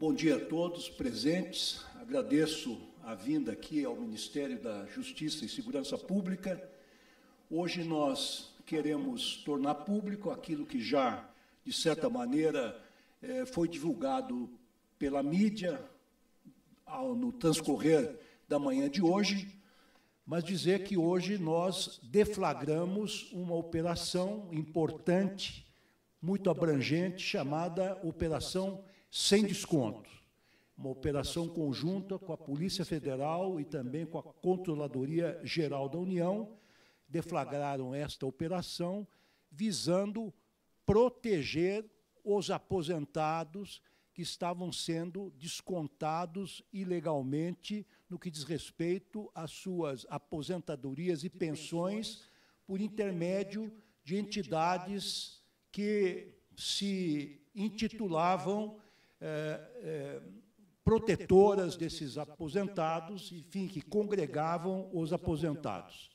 Bom dia a todos presentes. Agradeço a vinda aqui ao Ministério da Justiça e Segurança Pública. Hoje nós queremos tornar público aquilo que já, de certa maneira, foi divulgado pela mídia no transcorrer da manhã de hoje, mas dizer que hoje nós deflagramos uma operação importante, muito abrangente, chamada Operação Sem Desconto. Uma operação conjunta com a Polícia Federal e também com a Controladoria Geral da União, deflagraram esta operação visando proteger os aposentados que estavam sendo descontados ilegalmente no que diz respeito às suas aposentadorias e pensões por intermédio de entidades que se intitulavam protetoras desses aposentados, enfim, que congregavam os aposentados.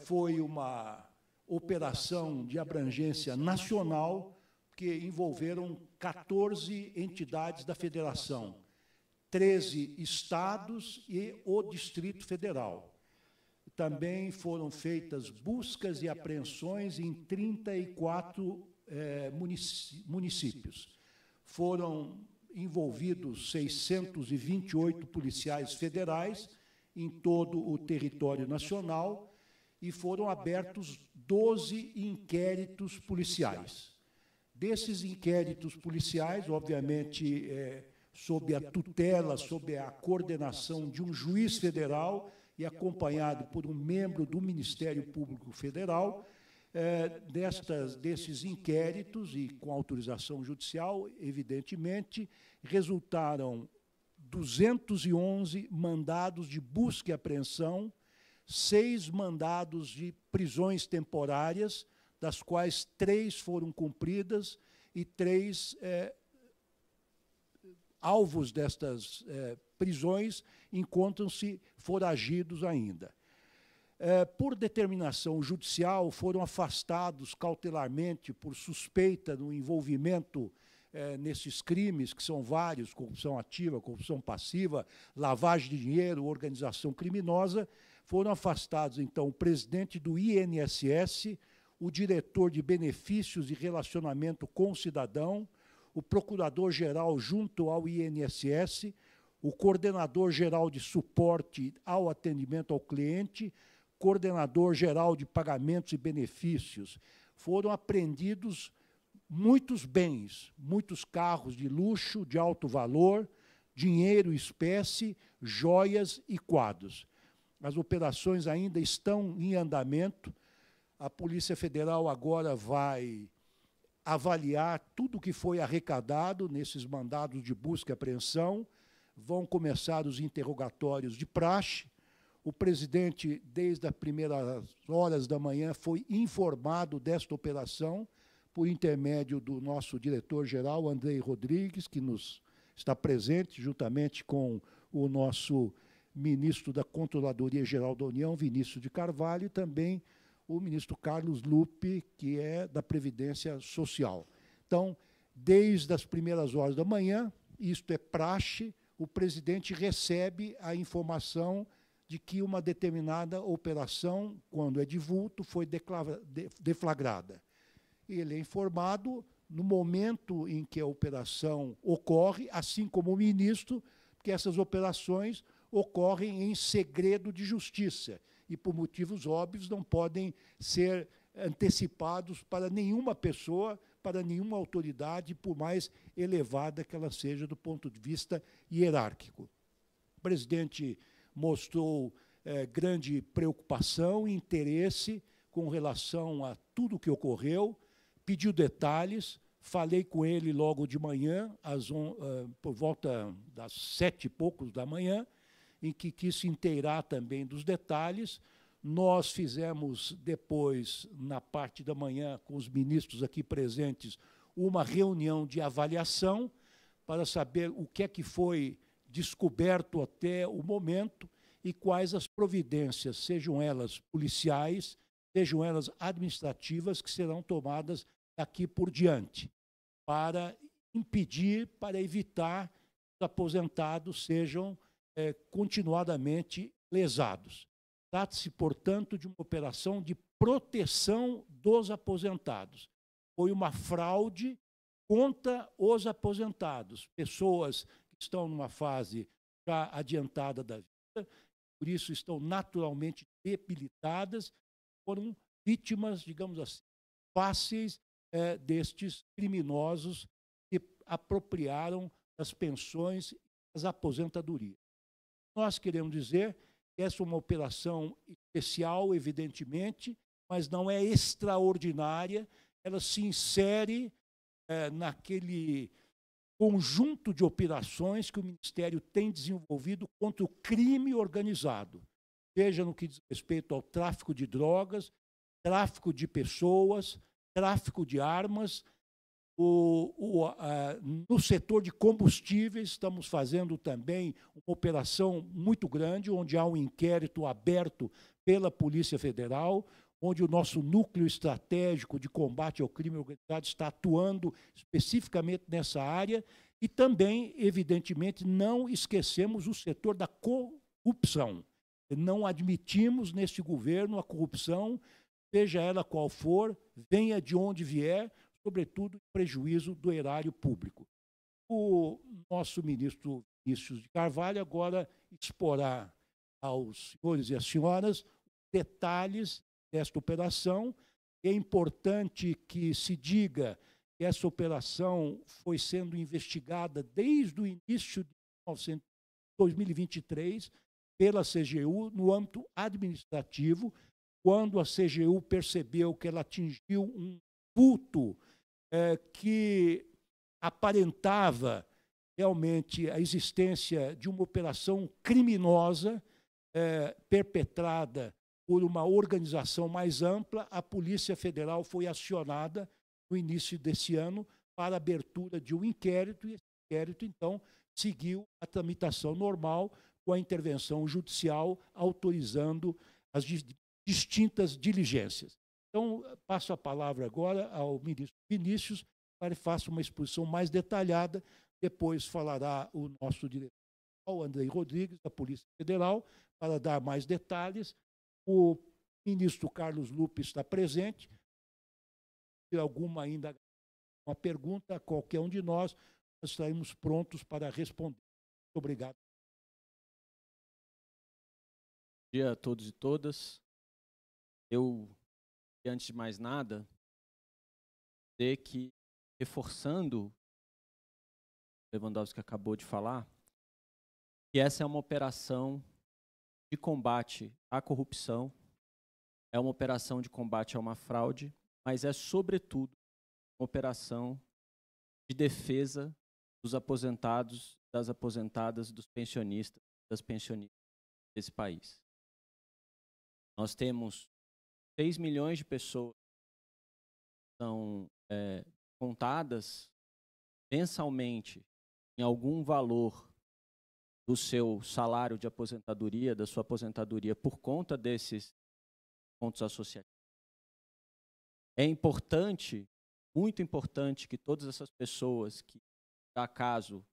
Foi uma operação de abrangência nacional que envolveram 14 entidades da federação, 13 estados e o Distrito Federal. Também foram feitas buscas e apreensões em 34 municípios. Foram envolvidos 628 policiais federais em todo o território nacional e foram abertos 12 inquéritos policiais. Desses inquéritos policiais, obviamente, sob a tutela, sob a coordenação de um juiz federal e acompanhado por um membro do Ministério Público Federal, desses inquéritos e com autorização judicial, evidentemente, resultaram 211 mandados de busca e apreensão, 6 mandados de prisões temporárias, das quais 3 foram cumpridas e 3 alvos destas prisões encontram-se foragidos ainda. Por determinação judicial, foram afastados cautelarmente por suspeita do envolvimento nesses crimes, que são vários: corrupção ativa, corrupção passiva, lavagem de dinheiro, organização criminosa. Foram afastados, então, o presidente do INSS, o diretor de benefícios e relacionamento com o cidadão, o procurador-geral junto ao INSS, o coordenador-geral de suporte ao atendimento ao cliente, coordenador-geral de pagamentos e benefícios. Foram apreendidos muitos bens, muitos carros de luxo, de alto valor, dinheiro, espécie, joias e quadros. As operações ainda estão em andamento. A Polícia Federal agora vai avaliar tudo o que foi arrecadado nesses mandados de busca e apreensão. Vão começar os interrogatórios de praxe. O presidente, desde as primeiras horas da manhã, foi informado desta operação por intermédio do nosso diretor-geral, Andrei Rodrigues, que está presente, juntamente com o nosso ministro da Controladoria Geral da União, Vinícius de Carvalho, e também o ministro Carlos Lupe, que é da Previdência Social. Então, desde as primeiras horas da manhã, isto é praxe, o presidente recebe a informação de que uma determinada operação, quando é de vulto, foi deflagrada. Ele é informado no momento em que a operação ocorre, assim como o ministro, que essas operações ocorrem em segredo de justiça e, por motivos óbvios, não podem ser antecipados para nenhuma pessoa, para nenhuma autoridade, por mais elevada que ela seja do ponto de vista hierárquico. O presidente mostrou grande preocupação e interesse com relação a tudo o que ocorreu, pediu detalhes. Falei com ele logo de manhã, por volta das 7 e poucos da manhã, em que quis se inteirar também dos detalhes. Nós fizemos depois, na parte da manhã, com os ministros aqui presentes, uma reunião de avaliação para saber o que é que foi descoberto até o momento e quais as providências, sejam elas policiais, sejam elas administrativas, que serão tomadas daqui por diante, para impedir, para evitar que os aposentados sejam continuadamente lesados. Trata-se, portanto, de uma operação de proteção dos aposentados. Foi uma fraude contra os aposentados, pessoas que estão numa fase já adiantada da vida, por isso estão naturalmente debilitadas, foram vítimas, digamos assim, fáceis destes criminosos que apropriaram as pensões e as aposentadorias. Nós queremos dizer que essa é uma operação especial, evidentemente, mas não é extraordinária, ela se insere naquele conjunto de operações que o Ministério tem desenvolvido contra o crime organizado, seja no que diz respeito ao tráfico de drogas, tráfico de pessoas, tráfico de armas. No setor de combustíveis, estamos fazendo também uma operação muito grande, onde há um inquérito aberto pela Polícia Federal, onde o nosso núcleo estratégico de combate ao crime organizado está atuando especificamente nessa área, e também, evidentemente, não esquecemos o setor da corrupção. Não admitimos neste governo a corrupção, seja ela qual for, venha de onde vier, sobretudo em prejuízo do erário público. O nosso ministro Vinícius de Carvalho agora exporá aos senhores e às senhoras detalhes desta operação. É importante que se diga que essa operação foi sendo investigada desde o início de 2023 pela CGU no âmbito administrativo, quando a CGU percebeu que ela atingiu um vulto que aparentava realmente a existência de uma operação criminosa perpetrada por uma organização mais ampla. A Polícia Federal foi acionada no início desse ano para a abertura de um inquérito, e esse inquérito, então, seguiu a tramitação normal com a intervenção judicial autorizando as distintas diligências. Então, passo a palavra agora ao ministro Vinícius para que faça uma exposição mais detalhada. Depois falará o nosso diretor, Andrei Rodrigues, da Polícia Federal, para dar mais detalhes. O ministro Carlos Lupe está presente. Se alguma ainda uma pergunta a qualquer um de nós estaremos prontos para responder. Muito obrigado. Bom dia a todos e todas. Antes de mais nada, dizer que, reforçando o que Lewandowski acabou de falar, que essa é uma operação de combate à corrupção, é uma operação de combate a uma fraude, mas é, sobretudo, uma operação de defesa dos aposentados, das aposentadas, dos pensionistas, das pensionistas desse país. Nós temos 6 milhões de pessoas que são contadas mensalmente em algum valor do seu salário de aposentadoria, da sua aposentadoria, por conta desses pontos associativos. É importante, muito importante, que todas essas pessoas que, por acaso,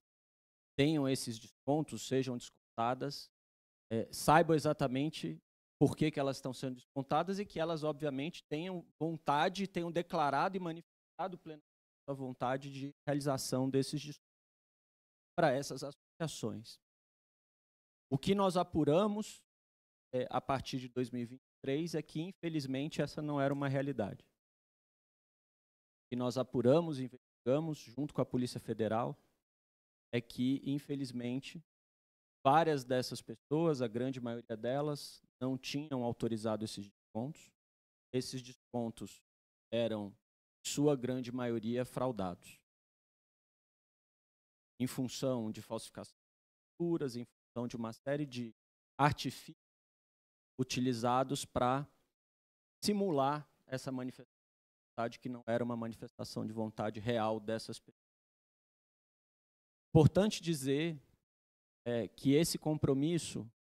tenham esses descontos, sejam descontadas, saibam exatamente por que elas estão sendo descontadas e que elas, obviamente, tenham vontade, tenham declarado e manifestado plenamente a vontade de realização desses descontos para essas associações. O que nós apuramos a partir de 2023 é que, infelizmente, essa não era uma realidade. O que nós apuramos e investigamos junto com a Polícia Federal é que, infelizmente, várias dessas pessoas, a grande maioria delas, não tinham autorizado esses descontos. Esses descontos eram, em sua grande maioria, fraudados. Em função de falsificação de faturas, em função de uma série de artifícios utilizados para simular essa manifestação de vontade que não era uma manifestação de vontade real dessas pessoas. Importante dizer que esse compromisso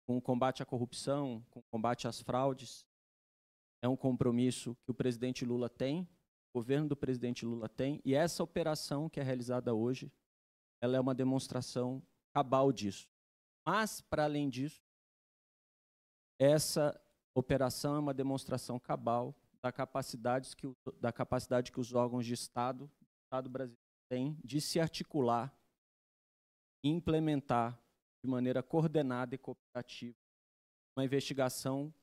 com o combate à corrupção, com o combate às fraudes, é um compromisso que o presidente Lula tem, o governo do presidente Lula tem, e essa operação que é realizada hoje, ela é uma demonstração cabal disso. Mas, para além disso, essa operação é uma demonstração cabal da capacidade que os órgãos de Estado brasileiro têm de se articular e implementar de maneira coordenada e cooperativa uma investigação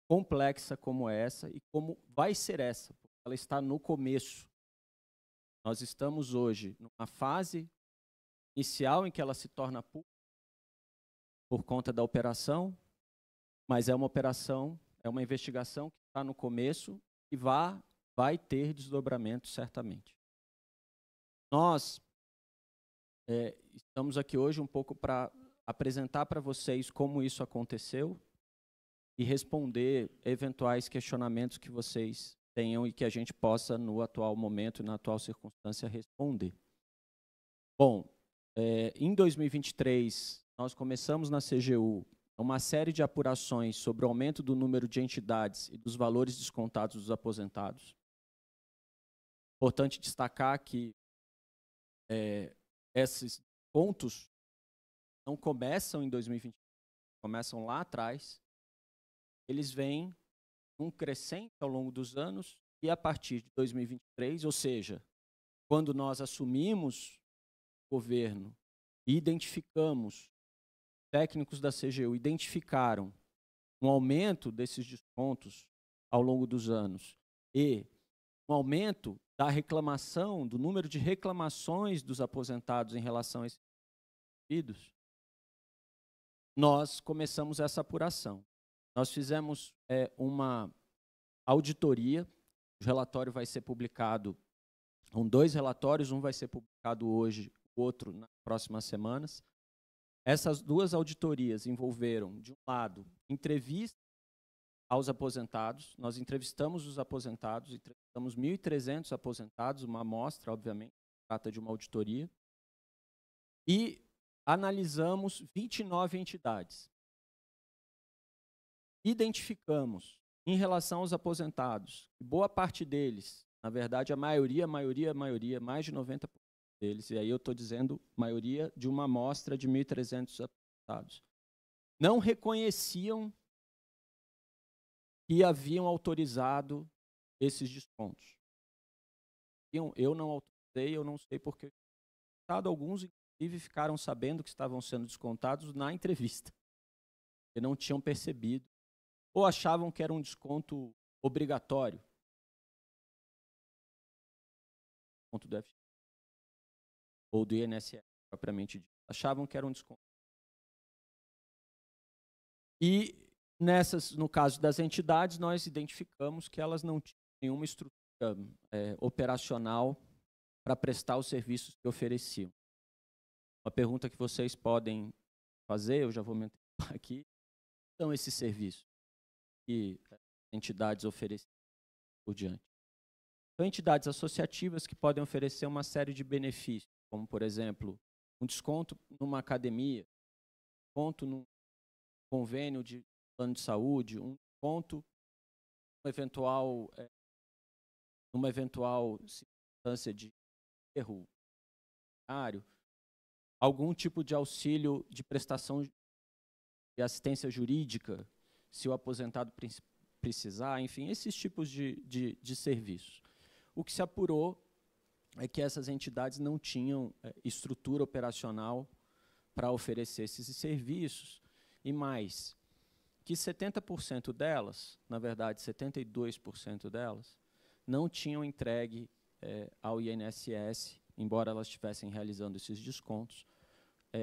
complexa como essa e como vai ser essa, porque ela está no começo. Nós estamos hoje numa fase inicial em que ela se torna pública por conta da operação, mas é uma operação, é uma investigação que está no começo e vai ter desdobramento certamente. Nós estamos aqui hoje um pouco para apresentar para vocês como isso aconteceu e responder eventuais questionamentos que vocês tenham e que a gente possa, no atual momento e na atual circunstância, responder. Bom, em 2023, nós começamos na CGU uma série de apurações sobre o aumento do número de entidades e dos valores descontados dos aposentados. Importante destacar que esses pontos não começam em 2020, começam lá atrás. Eles vêm um crescente ao longo dos anos e a partir de 2023, ou seja, quando nós assumimos o governo e identificamos, técnicos da CGU identificaram um aumento desses descontos ao longo dos anos e um aumento da reclamação, do número de reclamações dos aposentados em relação a esses pedidos, nós começamos essa apuração. Nós fizemos uma auditoria, o relatório vai ser publicado, são 2 relatórios, um vai ser publicado hoje, o outro nas próximas semanas. Essas 2 auditorias envolveram, de um lado, entrevistas aos aposentados. Nós entrevistamos os aposentados, entrevistamos 1.300 aposentados, uma amostra, obviamente, trata de uma auditoria, e analisamos 29 entidades. Identificamos, em relação aos aposentados, boa parte deles, na verdade, a maioria, mais de 90% deles, e aí eu estou dizendo maioria de uma amostra de 1.300 aposentados, não reconheciam que haviam autorizado esses descontos. Eu não autorizei, eu não sei porque. Alguns, inclusive, ficaram sabendo que estavam sendo descontados na entrevista, e não tinham percebido, ou achavam que era um desconto obrigatório. Desconto do FGTS, ou do INSS, propriamente dito. Achavam que era um desconto. E, no caso das entidades, nós identificamos que elas não tinham nenhuma estrutura operacional para prestar os serviços que ofereciam. Uma pergunta que vocês podem fazer, eu já vou me antecipar aqui, são esses serviços que entidades oferecem por diante. São entidades associativas que podem oferecer uma série de benefícios, como, por exemplo, um desconto numa academia, desconto num convênio de plano de saúde, um desconto numa eventual circunstância de erro, algum tipo de auxílio de prestação de assistência jurídica, se o aposentado precisar, enfim, esses tipos de serviços. O que se apurou é que essas entidades não tinham estrutura operacional para oferecer esses serviços, e mais, que 70% delas, na verdade 72% delas, não tinham entregue ao INSS, embora elas estivessem realizando esses descontos,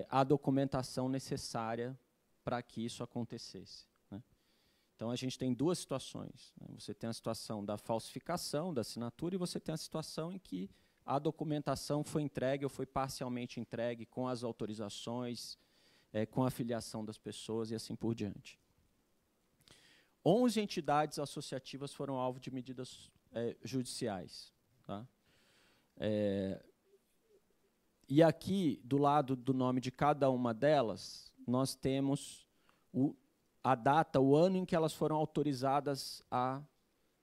a documentação necessária para que isso acontecesse. Né? Então, a gente tem 2 situações. Né? Você tem a situação da falsificação da assinatura e você tem a situação em que a documentação foi entregue ou foi parcialmente entregue com as autorizações, com a filiação das pessoas e assim por diante. 11 entidades associativas foram alvo de medidas judiciais. Tá? E aqui, do lado do nome de cada uma delas, nós temos a data, o ano em que elas foram autorizadas a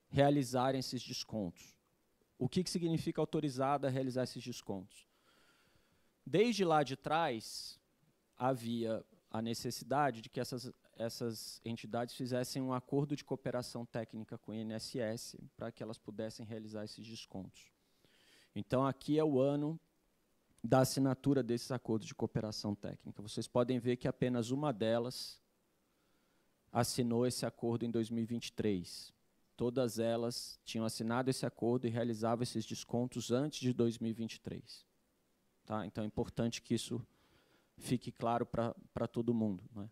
realizarem esses descontos. o que significa autorizada a realizar esses descontos? Desde lá de trás, havia a necessidade de que essas entidades fizessem um acordo de cooperação técnica com o INSS para que elas pudessem realizar esses descontos. Então, aqui é o ano da assinatura desses acordos de cooperação técnica. Vocês podem ver que apenas uma delas assinou esse acordo em 2023. Todas elas tinham assinado esse acordo e realizavam esses descontos antes de 2023. Tá? Então, é importante que isso fique claro para todo mundo, né?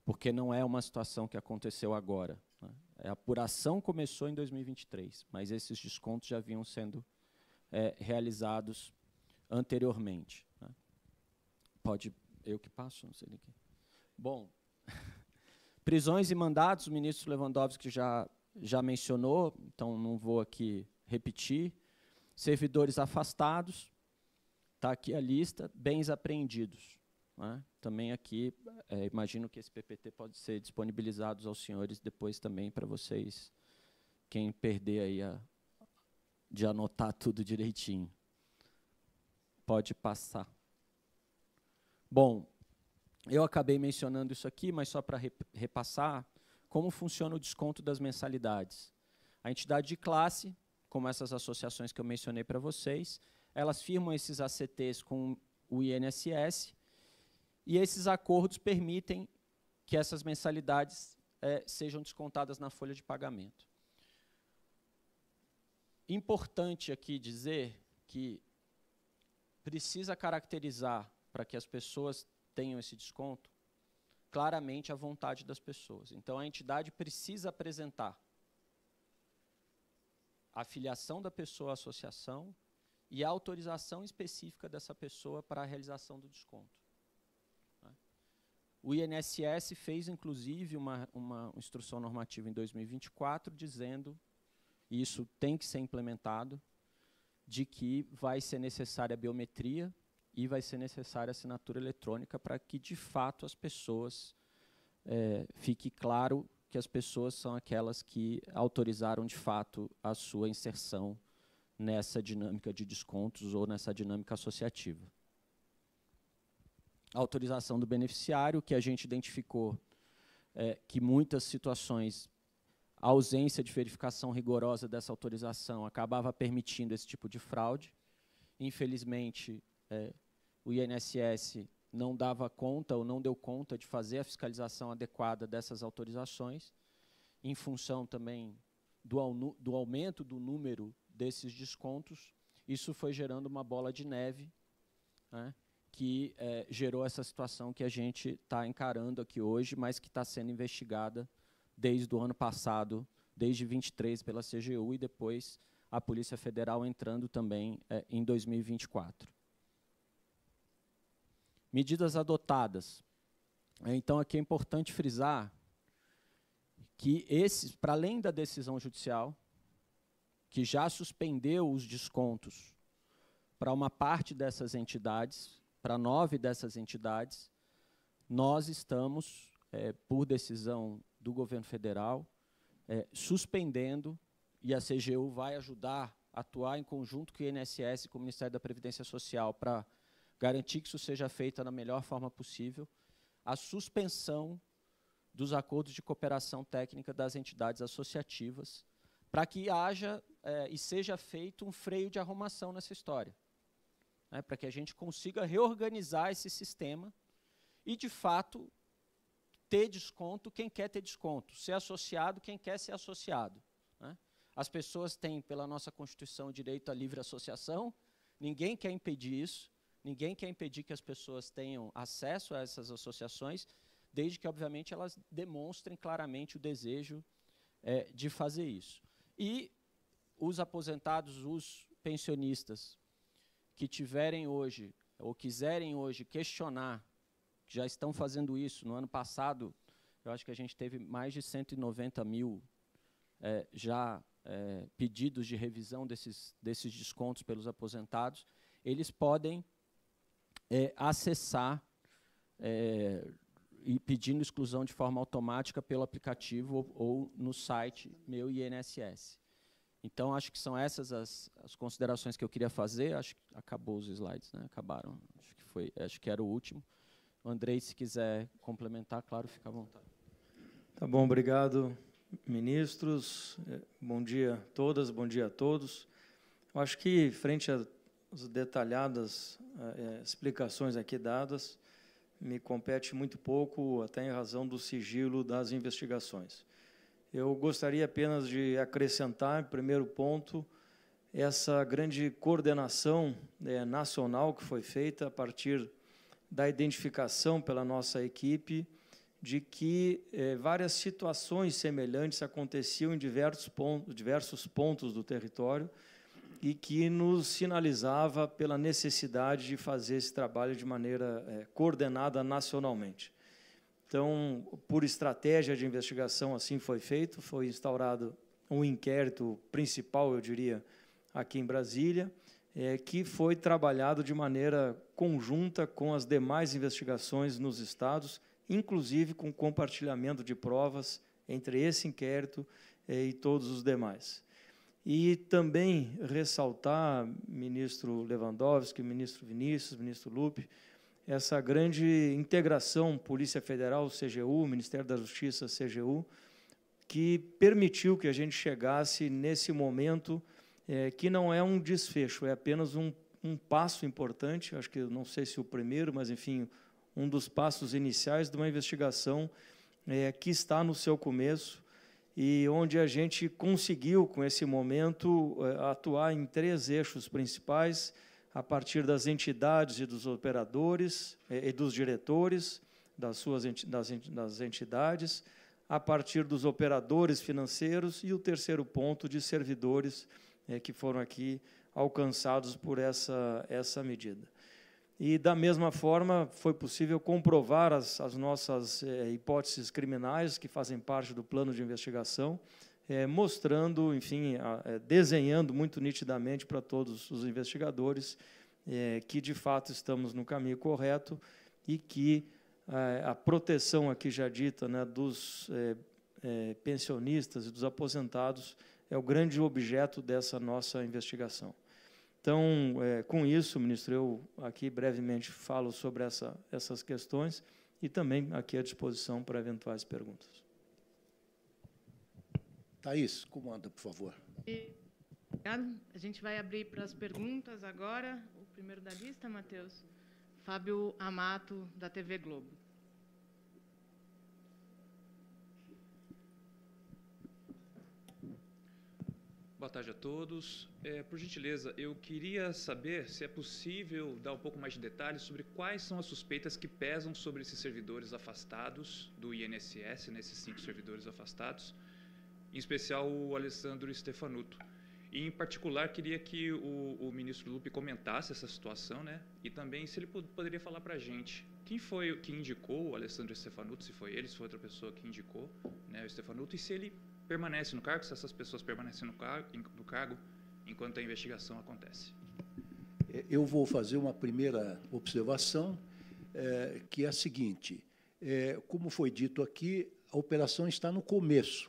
Porque não é uma situação que aconteceu agora, né? A apuração começou em 2023, mas esses descontos já vinham sendo realizados anteriormente, né? Pode, eu que passo, não sei daqui. Bom, prisões e mandados, o ministro Lewandowski já mencionou, então não vou aqui repetir. Servidores afastados, está aqui a lista, bens apreendidos, né? Também aqui, imagino que esse PPT pode ser disponibilizado aos senhores depois também para vocês, quem perder aí de anotar tudo direitinho. Pode passar. Bom, eu acabei mencionando isso aqui, mas só para repassar, como funciona o desconto das mensalidades. A entidade de classe, como essas associações que eu mencionei para vocês, elas firmam esses ACTs com o INSS, e esses acordos permitem que essas mensalidades sejam descontadas na folha de pagamento. Importante aqui dizer que precisa caracterizar, para que as pessoas tenham esse desconto, claramente a vontade das pessoas. Então, a entidade precisa apresentar a filiação da pessoa à associação e a autorização específica dessa pessoa para a realização do desconto. O INSS fez, inclusive, uma instrução normativa em 2024, dizendo, e isso tem que ser implementado, de que vai ser necessária a biometria e vai ser necessária a assinatura eletrônica para que, de fato, as pessoas, fique claro que as pessoas são aquelas que autorizaram, de fato, a sua inserção nessa dinâmica de descontos ou nessa dinâmica associativa. A autorização do beneficiário, que a gente identificou que muitas situações, a ausência de verificação rigorosa dessa autorização acabava permitindo esse tipo de fraude. Infelizmente, o INSS não dava conta ou não deu conta de fazer a fiscalização adequada dessas autorizações, em função também do aumento do número desses descontos. Isso foi gerando uma bola de neve, né, que gerou essa situação que a gente está encarando aqui hoje, mas que está sendo investigada desde o ano passado, desde 23 pela CGU, e depois a Polícia Federal entrando também em 2024. Medidas adotadas. Então, aqui é importante frisar que para além da decisão judicial, que já suspendeu os descontos para uma parte dessas entidades, para 9 dessas entidades, nós estamos, por decisão do governo federal, suspendendo, e a CGU vai ajudar a atuar em conjunto com o INSS e com o Ministério da Previdência Social para garantir que isso seja feito da melhor forma possível, a suspensão dos acordos de cooperação técnica das entidades associativas, para que haja e seja feito um freio de arrumação nessa história, né, para que a gente consiga reorganizar esse sistema e, de fato, ter desconto quem quer ter desconto, ser associado quem quer ser associado, né? As pessoas têm, pela nossa Constituição, direito à livre associação, ninguém quer impedir isso, ninguém quer impedir que as pessoas tenham acesso a essas associações, desde que, obviamente, elas demonstrem claramente o desejo de fazer isso. E os aposentados, os pensionistas que tiverem hoje, ou quiserem hoje questionar, que já estão fazendo isso, no ano passado, eu acho que a gente teve mais de 190 mil pedidos de revisão desses descontos pelos aposentados, eles podem acessar e pedindo exclusão de forma automática pelo aplicativo ou no site Meu INSS. Então, acho que são essas as considerações que eu queria fazer. Acho que acabou os slides, né? Acabaram. Acho que era o último. O Andrei, se quiser complementar, claro, fica à vontade. Tá bom, obrigado, ministros. Bom dia a todas, bom dia a todos. Eu acho que, frente às detalhadas explicações aqui dadas, me compete muito pouco, até em razão do sigilo das investigações. Eu gostaria apenas de acrescentar, em primeiro ponto, essa grande coordenação nacional que foi feita a partir da identificação pela nossa equipe de que várias situações semelhantes aconteciam em diversos pontos do território e que nos sinalizava pela necessidade de fazer esse trabalho de maneira coordenada nacionalmente. Então, por estratégia de investigação, assim foi feito, foi instaurado um inquérito principal, eu diria, aqui em Brasília, que foi trabalhado de maneira conjunta com as demais investigações nos estados, inclusive com compartilhamento de provas entre esse inquérito e todos os demais. E também ressaltar, ministro Lewandowski, ministro Vinícius, ministro Lupe, essa grande integração Polícia Federal, CGU, Ministério da Justiça, CGU, que permitiu que a gente chegasse nesse momento que não é um desfecho, é apenas um passo importante, acho que não sei se o primeiro, mas, enfim, um dos passos iniciais de uma investigação que está no seu começo e onde a gente conseguiu, com esse momento, atuar em 3 eixos principais, a partir das entidades e dos operadores e dos diretores das entidades, a partir dos operadores financeiros e o terceiro ponto de servidores que foram aqui alcançados por essa medida. E, da mesma forma, foi possível comprovar as nossas hipóteses criminais que fazem parte do plano de investigação, mostrando, enfim, desenhando muito nitidamente para todos os investigadores que, de fato, estamos no caminho correto e que a proteção aqui já dita, né, dos pensionistas e dos aposentados é o grande objeto dessa nossa investigação. Então, com isso, ministro, eu aqui brevemente falo sobre essas questões e também aqui à disposição para eventuais perguntas. Thaís, comanda, por favor. Obrigada. A gente vai abrir para as perguntas agora. O primeiro da lista, Matheus. Fábio Amato, da TV Globo. Boa tarde a todos. Por gentileza, eu queria saber se é possível dar um pouco mais de detalhes sobre quais são as suspeitas que pesam sobre esses servidores afastados do INSS, nesses 5 servidores afastados, em especial o Alessandro Stefanuto. E, em particular, queria que o ministro Lupe comentasse essa situação, né? E também se ele poderia falar para a gente quem foi que indicou o Alessandro Stefanuto, se foi ele, se foi outra pessoa que indicou, né, o Stefanuto, e se ele permanece no cargo, se essas pessoas permanecem no cargo enquanto a investigação acontece. Eu vou fazer uma primeira observação, que é a seguinte. Como foi dito aqui, a operação está no começo.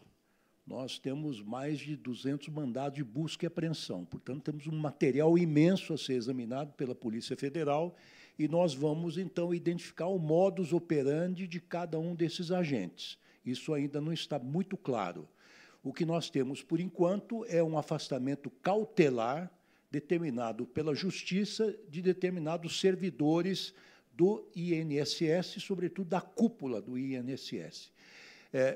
Nós temos mais de 200 mandados de busca e apreensão. Portanto, temos um material imenso a ser examinado pela Polícia Federal e nós vamos, então, identificar o modus operandi de cada um desses agentes. Isso ainda não está muito claro. O que nós temos, por enquanto, é um afastamento cautelar determinado pela Justiça de determinados servidores do INSS, sobretudo da cúpula do INSS.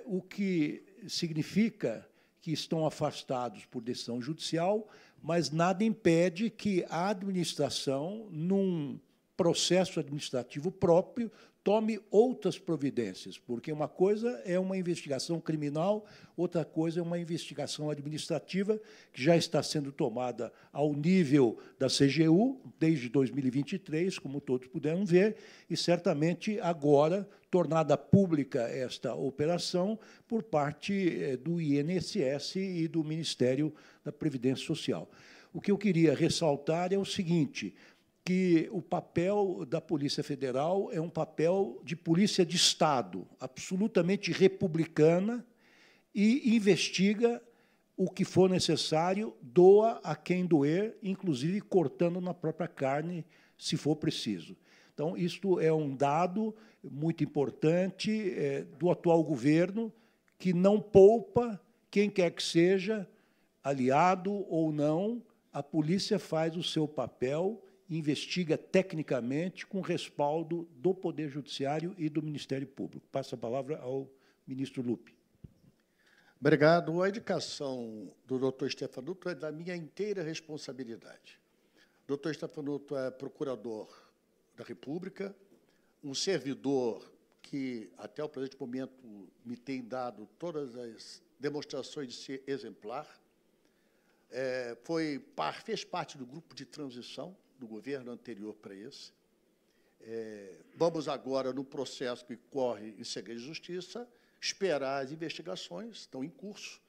O que significa que estão afastados por decisão judicial, mas nada impede que a administração, num processo administrativo próprio, tome outras providências, porque uma coisa é uma investigação criminal, outra coisa é uma investigação administrativa que já está sendo tomada ao nível da CGU desde 2023, como todos puderam ver, e certamente agora tornada pública esta operação por parte do INSS e do Ministério da Previdência Social. O que eu queria ressaltar é o seguinte, que o papel da Polícia Federal é um papel de polícia de Estado, absolutamente republicana, e investiga o que for necessário, doa a quem doer, inclusive cortando na própria carne, se for preciso. Então, isto é um dado muito importante do atual governo, que não poupa quem quer que seja, aliado ou não, a polícia faz o seu papel, investiga tecnicamente com respaldo do Poder Judiciário e do Ministério Público. Passo a palavra ao ministro Lupi. Obrigado. A indicação do doutor Stefanuto é da minha inteira responsabilidade. O doutor Stefanuto é procurador da República, um servidor que, até o presente momento, me tem dado todas as demonstrações de ser exemplar. Fez parte do grupo de transição do governo anterior para esse. Vamos agora, no processo que corre em segredo de justiça, esperar as investigações, estão em curso.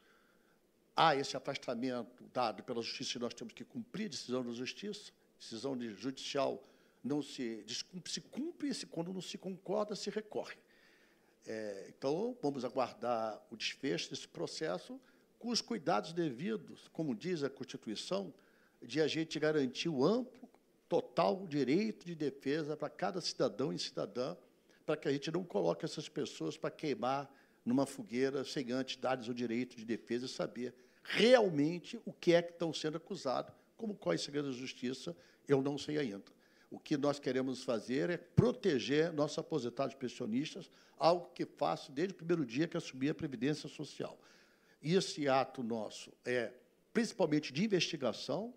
Há esse afastamento dado pela justiça e nós temos que cumprir a decisão da justiça. Decisão judicial não se descumpre, se cumpre, e quando não se concorda, se recorre. Então, vamos aguardar o desfecho desse processo com os cuidados devidos, como diz a Constituição, de a gente garantir o amplo, total direito de defesa para cada cidadão e cidadã, para que a gente não coloque essas pessoas para queimar numa fogueira sem antes dar-lhes o direito de defesa e saber realmente o que é que estão sendo acusados, como qual é o segredo da justiça, eu não sei ainda. O que nós queremos fazer é proteger nossos aposentados pensionistas, algo que faço desde o primeiro dia que assumi a Previdência Social. E esse ato nosso é principalmente de investigação,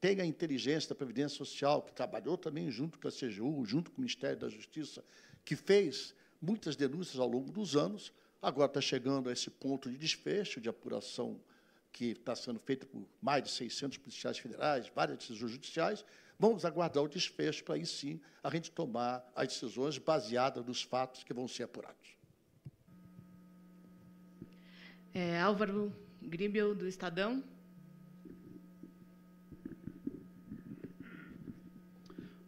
tem a inteligência da Previdência Social, que trabalhou também junto com a CGU, junto com o Ministério da Justiça, que fez muitas denúncias ao longo dos anos, agora está chegando a esse ponto de desfecho, de apuração que está sendo feita por mais de 600 policiais federais, várias decisões judiciais. Vamos aguardar o desfecho para, aí sim, a gente tomar as decisões baseadas nos fatos que vão ser apurados. Álvaro Gribel, do Estadão.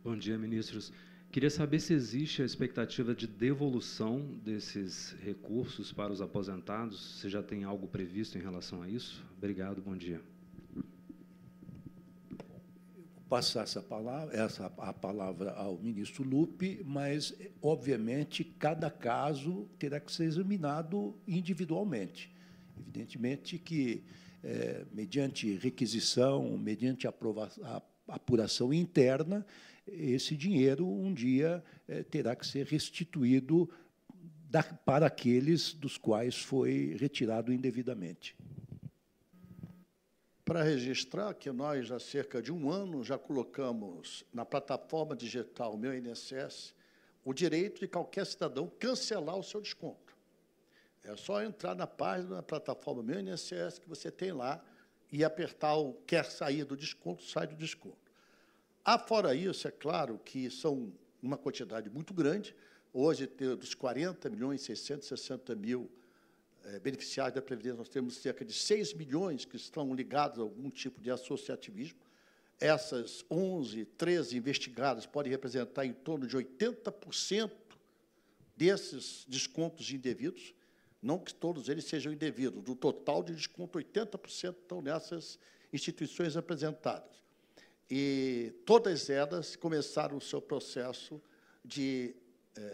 Bom dia, ministros. Queria saber se existe a expectativa de devolução desses recursos para os aposentados. Você já tem algo previsto em relação a isso? Obrigado, bom dia. Vou passar a palavra ao ministro Lupi, mas, obviamente, cada caso terá que ser examinado individualmente. Evidentemente que, mediante requisição, mediante apuração interna, esse dinheiro, um dia, terá que ser restituído para aqueles dos quais foi retirado indevidamente. Para registrar que nós, há cerca de um ano, já colocamos na plataforma digital Meu INSS o direito de qualquer cidadão cancelar o seu desconto. É só entrar na página da plataforma Meu INSS que você tem lá e apertar o quer sair do desconto, sai do desconto. Fora isso, é claro que são uma quantidade muito grande. Hoje, dos 40 milhões e 660 mil beneficiários da Previdência, nós temos cerca de 6 milhões que estão ligados a algum tipo de associativismo. Essas 11, 13 investigadas podem representar em torno de 80% desses descontos indevidos, não que todos eles sejam indevidos. Do total de desconto, 80% estão nessas instituições apresentadas. E todas elas começaram o seu processo de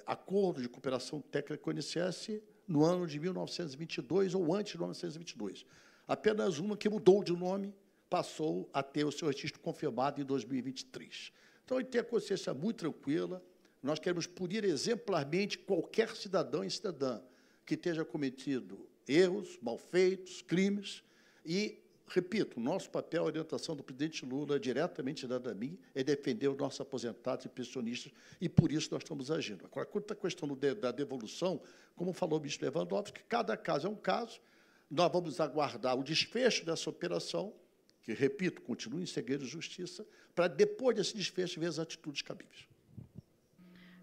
acordo de cooperação técnica com o INSS no ano de 1922 ou antes de 1922. Apenas uma que mudou de nome passou a ter o seu registro confirmado em 2023. Então, ele tem a consciência muito tranquila. Nós queremos punir exemplarmente qualquer cidadão e cidadã que esteja cometido erros, malfeitos, crimes e, repito, o nosso papel, a orientação do presidente Lula, diretamente dada a mim, é defender os nossos aposentados e pensionistas, e por isso nós estamos agindo. Agora, quanto à questão da devolução, como falou o ministro Lewandowski, cada caso é um caso, nós vamos aguardar o desfecho dessa operação, que, repito, continua em segredo de justiça, para, depois desse desfecho, ver as atitudes cabíveis.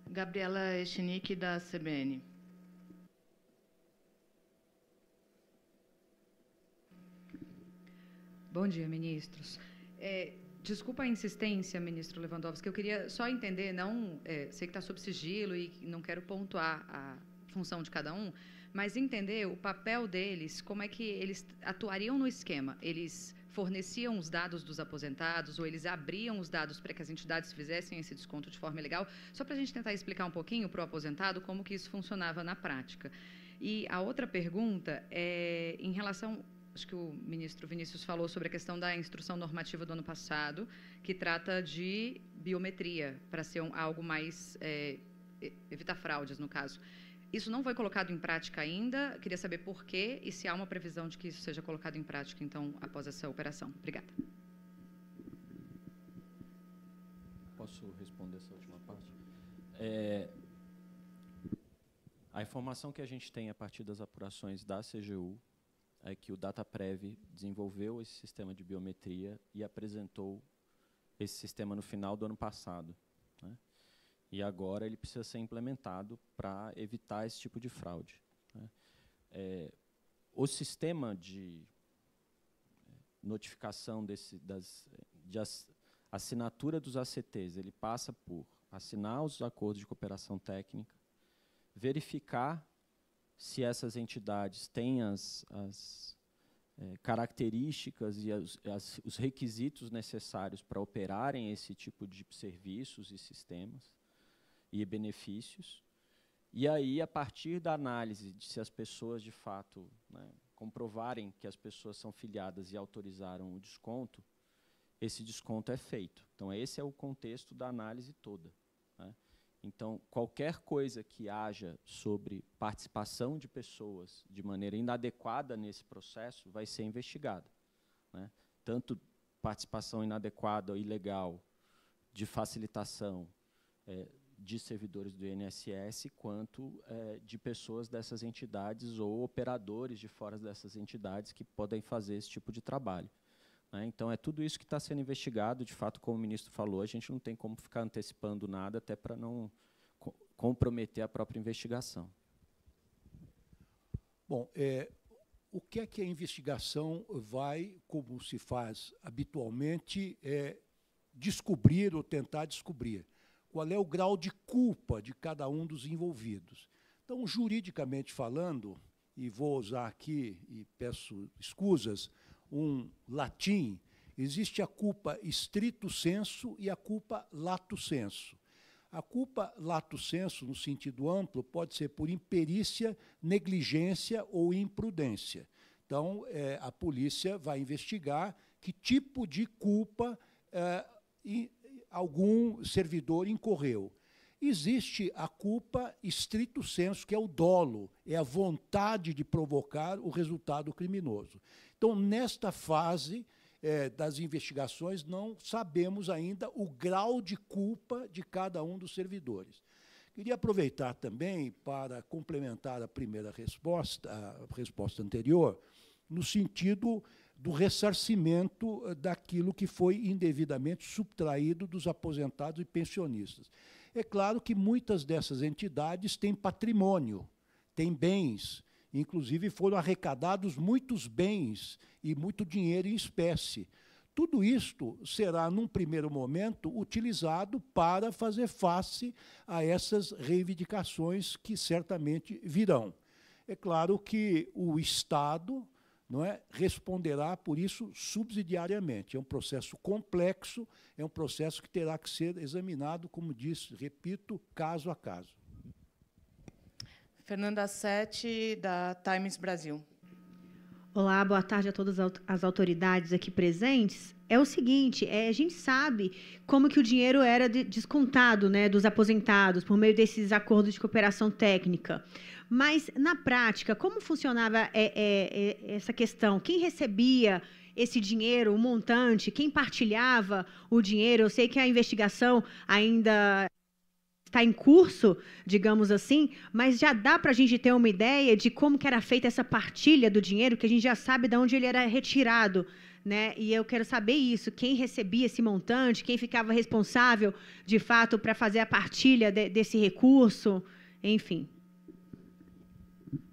Gabriela Echenique, da CBN. Bom dia, ministros. Desculpa a insistência, ministro Lewandowski, eu queria só entender, sei que está sob sigilo e não quero pontuar a função de cada um, mas entender o papel deles, como é que eles atuariam no esquema. Eles forneciam os dados dos aposentados ou eles abriam os dados para que as entidades fizessem esse desconto de forma ilegal? Só para a gente tentar explicar um pouquinho para o aposentado como que isso funcionava na prática. E a outra pergunta é em relação... Acho que o ministro Vinícius falou sobre a questão da instrução normativa do ano passado, que trata de biometria, para ser algo mais... evitar fraudes, no caso. Isso não foi colocado em prática ainda. Queria saber por quê e se há uma previsão de que isso seja colocado em prática, então, após essa operação. Obrigada. Posso responder essa última parte? A informação que a gente tem a partir das apurações da CGU é que o DataPrev desenvolveu esse sistema de biometria e apresentou esse sistema no final do ano passado, né? E agora ele precisa ser implementado para evitar esse tipo de fraude, né? O sistema de notificação de assinatura dos ACTs, ele passa por assinar os acordos de cooperação técnica, verificar se essas entidades têm as características e os requisitos necessários para operarem esse tipo de serviços e sistemas e benefícios. E aí, a partir da análise de se as pessoas, de fato, né, comprovarem que as pessoas são filiadas e autorizaram o desconto, esse desconto é feito. Então, esse é o contexto da análise toda, né? Então, qualquer coisa que haja sobre participação de pessoas de maneira inadequada nesse processo vai ser investigada, né? Tanto participação inadequada ou ilegal de facilitação de servidores do INSS, quanto de pessoas dessas entidades ou operadores de fora dessas entidades que podem fazer esse tipo de trabalho, né? Então, é tudo isso que está sendo investigado. De fato, como o ministro falou, a gente não tem como ficar antecipando nada, até para não comprometer a própria investigação. Bom, o que é que a investigação vai, como se faz habitualmente, descobrir ou tentar descobrir? Qual é o grau de culpa de cada um dos envolvidos? Então, juridicamente falando, e vou usar aqui, e peço escusas, um latim, existe a culpa stricto sensu e a culpa lato sensu. A culpa lato sensu, no sentido amplo, pode ser por imperícia, negligência ou imprudência. Então, a polícia vai investigar que tipo de culpa algum servidor incorreu. Existe a culpa stricto sensu, que é o dolo, é a vontade de provocar o resultado criminoso. Então, nesta fase das investigações, não sabemos ainda o grau de culpa de cada um dos servidores. Queria aproveitar também para complementar a primeira resposta, a resposta anterior, no sentido do ressarcimento daquilo que foi indevidamente subtraído dos aposentados e pensionistas. É claro que muitas dessas entidades têm patrimônio, têm bens, inclusive foram arrecadados muitos bens e muito dinheiro em espécie. Tudo isto será, num primeiro momento, utilizado para fazer face a essas reivindicações que certamente virão. É claro que o Estado, não é, responderá por isso subsidiariamente. É um processo complexo, é um processo que terá que ser examinado, como disse, repito, caso a caso. Fernanda Sete, da Times Brasil. Olá, boa tarde a todas as autoridades aqui presentes. É o seguinte, a gente sabe como que o dinheiro era descontado, né, dos aposentados por meio desses acordos de cooperação técnica. Mas, na prática, como funcionava essa questão? Quem recebia esse dinheiro, o montante? Quem partilhava o dinheiro? Eu sei que a investigação ainda está em curso, digamos assim, mas já dá para a gente ter uma ideia de como que era feita essa partilha do dinheiro, que a gente já sabe de onde ele era retirado, né? E eu quero saber isso, quem recebia esse montante, quem ficava responsável, de fato, para fazer a partilha desse recurso, enfim.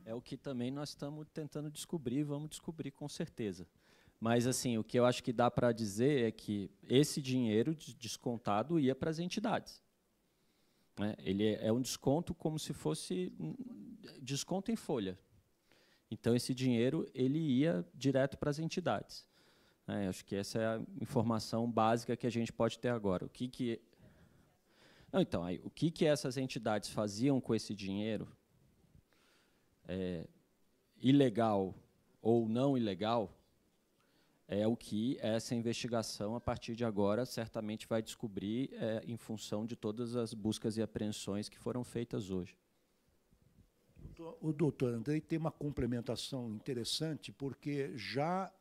É o que também nós estamos tentando descobrir, vamos descobrir com certeza. Mas, assim, o que eu acho que dá para dizer é que esse dinheiro descontado ia para as entidades. Ele é um desconto como se fosse desconto em folha. Então, esse dinheiro ele ia direto para as entidades. Acho que essa é a informação básica que a gente pode ter agora. O que essas entidades faziam com esse dinheiro, ilegal ou não ilegal, é o que essa investigação, a partir de agora, certamente vai descobrir em função de todas as buscas e apreensões que foram feitas hoje. O doutor Andrei tem uma complementação interessante, porque já,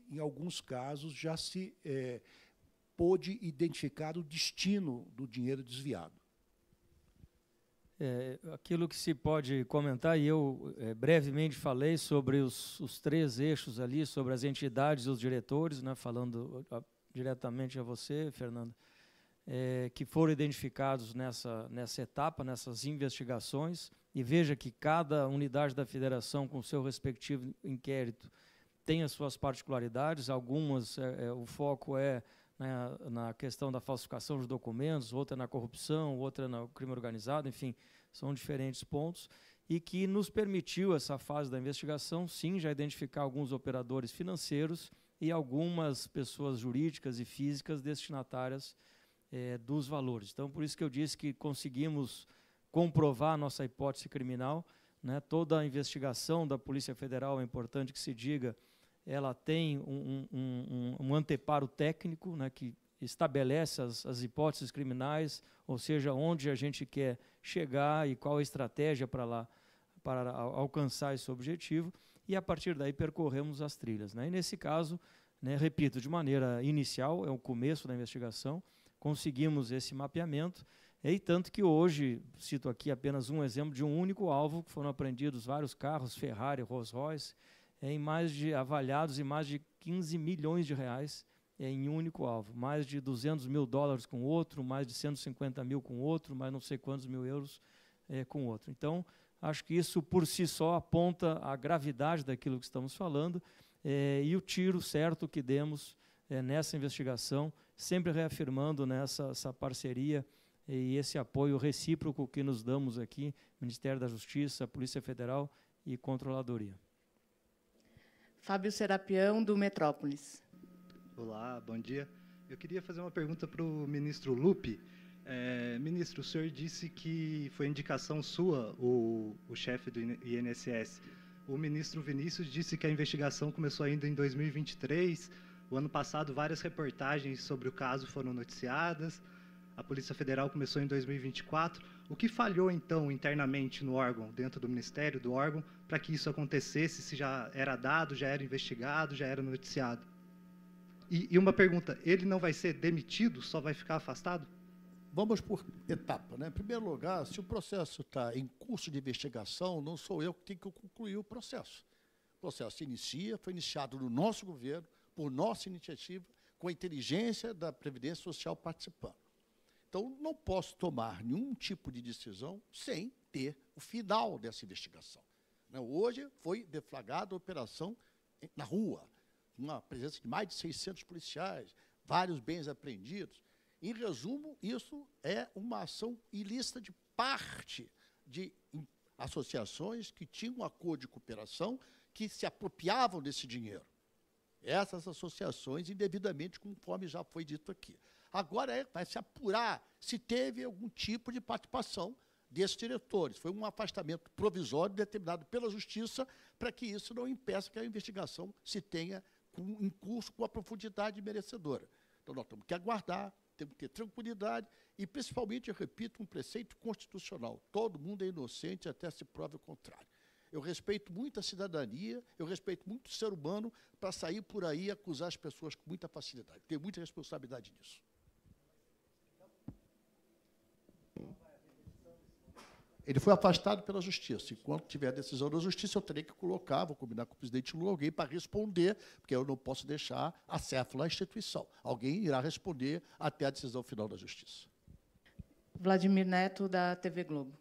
em alguns casos, já se pôde identificar o destino do dinheiro desviado. Aquilo que se pode comentar, e eu brevemente falei sobre os 3 eixos ali, sobre as entidades e os diretores, né, falando diretamente a você, Fernando, que foram identificados nessa etapa, nessas investigações, e veja que cada unidade da federação, com seu respectivo inquérito, tem as suas particularidades. Algumas, o foco é na questão da falsificação de documentos, outra na corrupção, outra no crime organizado, enfim, são diferentes pontos, e que nos permitiu, essa fase da investigação, sim, já identificar alguns operadores financeiros e algumas pessoas jurídicas e físicas destinatárias dos valores. Então, por isso que eu disse que conseguimos comprovar a nossa hipótese criminal, né? Toda a investigação da Polícia Federal, é importante que se diga, ela tem um anteparo técnico, né, que estabelece as hipóteses criminais, ou seja, onde a gente quer chegar e qual a estratégia para alcançar esse objetivo, e a partir daí percorremos as trilhas, né? E nesse caso, né, repito, de maneira inicial, é o começo da investigação, conseguimos esse mapeamento, e tanto que hoje, cito aqui apenas um exemplo de um único alvo, que foram apreendidos vários carros, Ferrari, Rolls-Royce, avaliados em mais de 15 milhões de reais em um único alvo, mais de 200 mil dólares com outro, mais de 150 mil com outro, mais não sei quantos mil euros com outro. Então, acho que isso por si só aponta a gravidade daquilo que estamos falando e o tiro certo que demos nessa investigação, sempre reafirmando essa parceria e esse apoio recíproco que nos damos aqui, Ministério da Justiça, Polícia Federal e Controladoria. Fábio Serapião, do Metrópolis. Olá, bom dia. Eu queria fazer uma pergunta para o ministro Lupi. Ministro, o senhor disse que foi indicação sua, o chefe do INSS. O ministro Vinícius disse que a investigação começou ainda em 2023. O ano passado, várias reportagens sobre o caso foram noticiadas. A Polícia Federal começou em 2024. O que falhou, então, internamente no órgão, dentro do Ministério, do órgão, para que isso acontecesse, se já era dado, já era investigado, já era noticiado? E uma pergunta, ele não vai ser demitido, só vai ficar afastado? Vamos por etapa, né? Em primeiro lugar, se o processo está em curso de investigação, não sou eu que tenho que concluir o processo. O processo foi iniciado no nosso governo, por nossa iniciativa, com a inteligência da Previdência Social participando. Então, não posso tomar nenhum tipo de decisão sem ter o final dessa investigação. Hoje foi deflagrada a operação na rua, uma presença de mais de 600 policiais, vários bens apreendidos. Em resumo, isso é uma ação ilícita de parte de associações que tinham um acordo de cooperação, que se apropriavam desse dinheiro. Essas associações, indevidamente, conforme já foi dito aqui. Agora vai se apurar se teve algum tipo de participação desses diretores. Foi um afastamento provisório determinado pela Justiça para que isso não impeça que a investigação se tenha em curso com a profundidade merecedora. Então, nós temos que aguardar, temos que ter tranquilidade e, principalmente, eu repito, um preceito constitucional. Todo mundo é inocente até se prove o contrário. Eu respeito muito a cidadania, eu respeito muito o ser humano para sair por aí e acusar as pessoas com muita facilidade. Tenho muita responsabilidade nisso. Ele foi afastado pela Justiça. Enquanto tiver a decisão da Justiça, eu terei que colocar, vou combinar com o presidente Lula, alguém para responder, porque eu não posso deixar acéfala à instituição. Alguém irá responder até a decisão final da Justiça. Vladimir Neto, da TV Globo.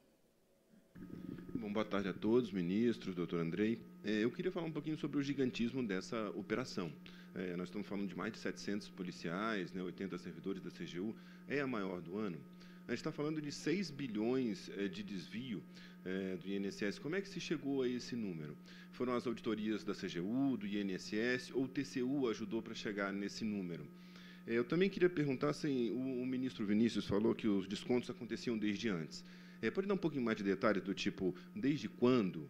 Bom, boa tarde a todos, ministros, doutor Andrei. Eu queria falar um pouquinho sobre o gigantismo dessa operação. Nós estamos falando de mais de 700 policiais, 80 servidores da CGU, é a maior do ano. A gente está falando de 6 bilhões de desvio do INSS. Como é que se chegou a esse número? Foram as auditorias da CGU, do INSS, ou o TCU ajudou para chegar nesse número? Eu também queria perguntar, assim, o ministro Vinícius falou que os descontos aconteciam desde antes. Pode dar um pouquinho mais de detalhes do tipo, desde quando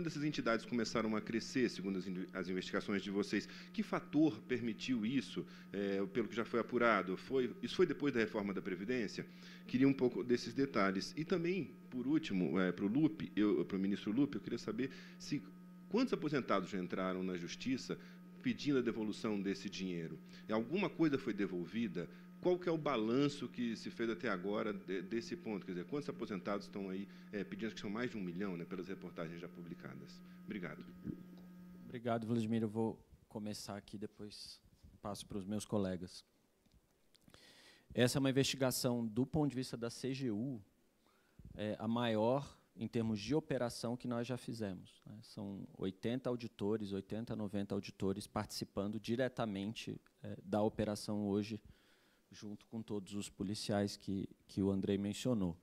essas entidades começaram a crescer, segundo as investigações de vocês? Que fator permitiu isso, pelo que já foi apurado? Isso foi depois da reforma da Previdência? Queria um pouco desses detalhes. E também, por último, para o ministro Lupi, eu queria saber quantos aposentados já entraram na Justiça pedindo a devolução desse dinheiro? Alguma coisa foi devolvida? Qual que é o balanço que se fez até agora desse ponto? Quer dizer, quantos aposentados estão aí pedindo, que são mais de 1 milhão, né, pelas reportagens já publicadas? Obrigado. Obrigado, Vladimir. Eu vou começar aqui, depois passo para os meus colegas. Essa é uma investigação, do ponto de vista da CGU, a maior em termos de operação que nós já fizemos, né? São 80 auditores, 80, 90 auditores participando diretamente da operação hoje, junto com todos os policiais que o Andrei mencionou,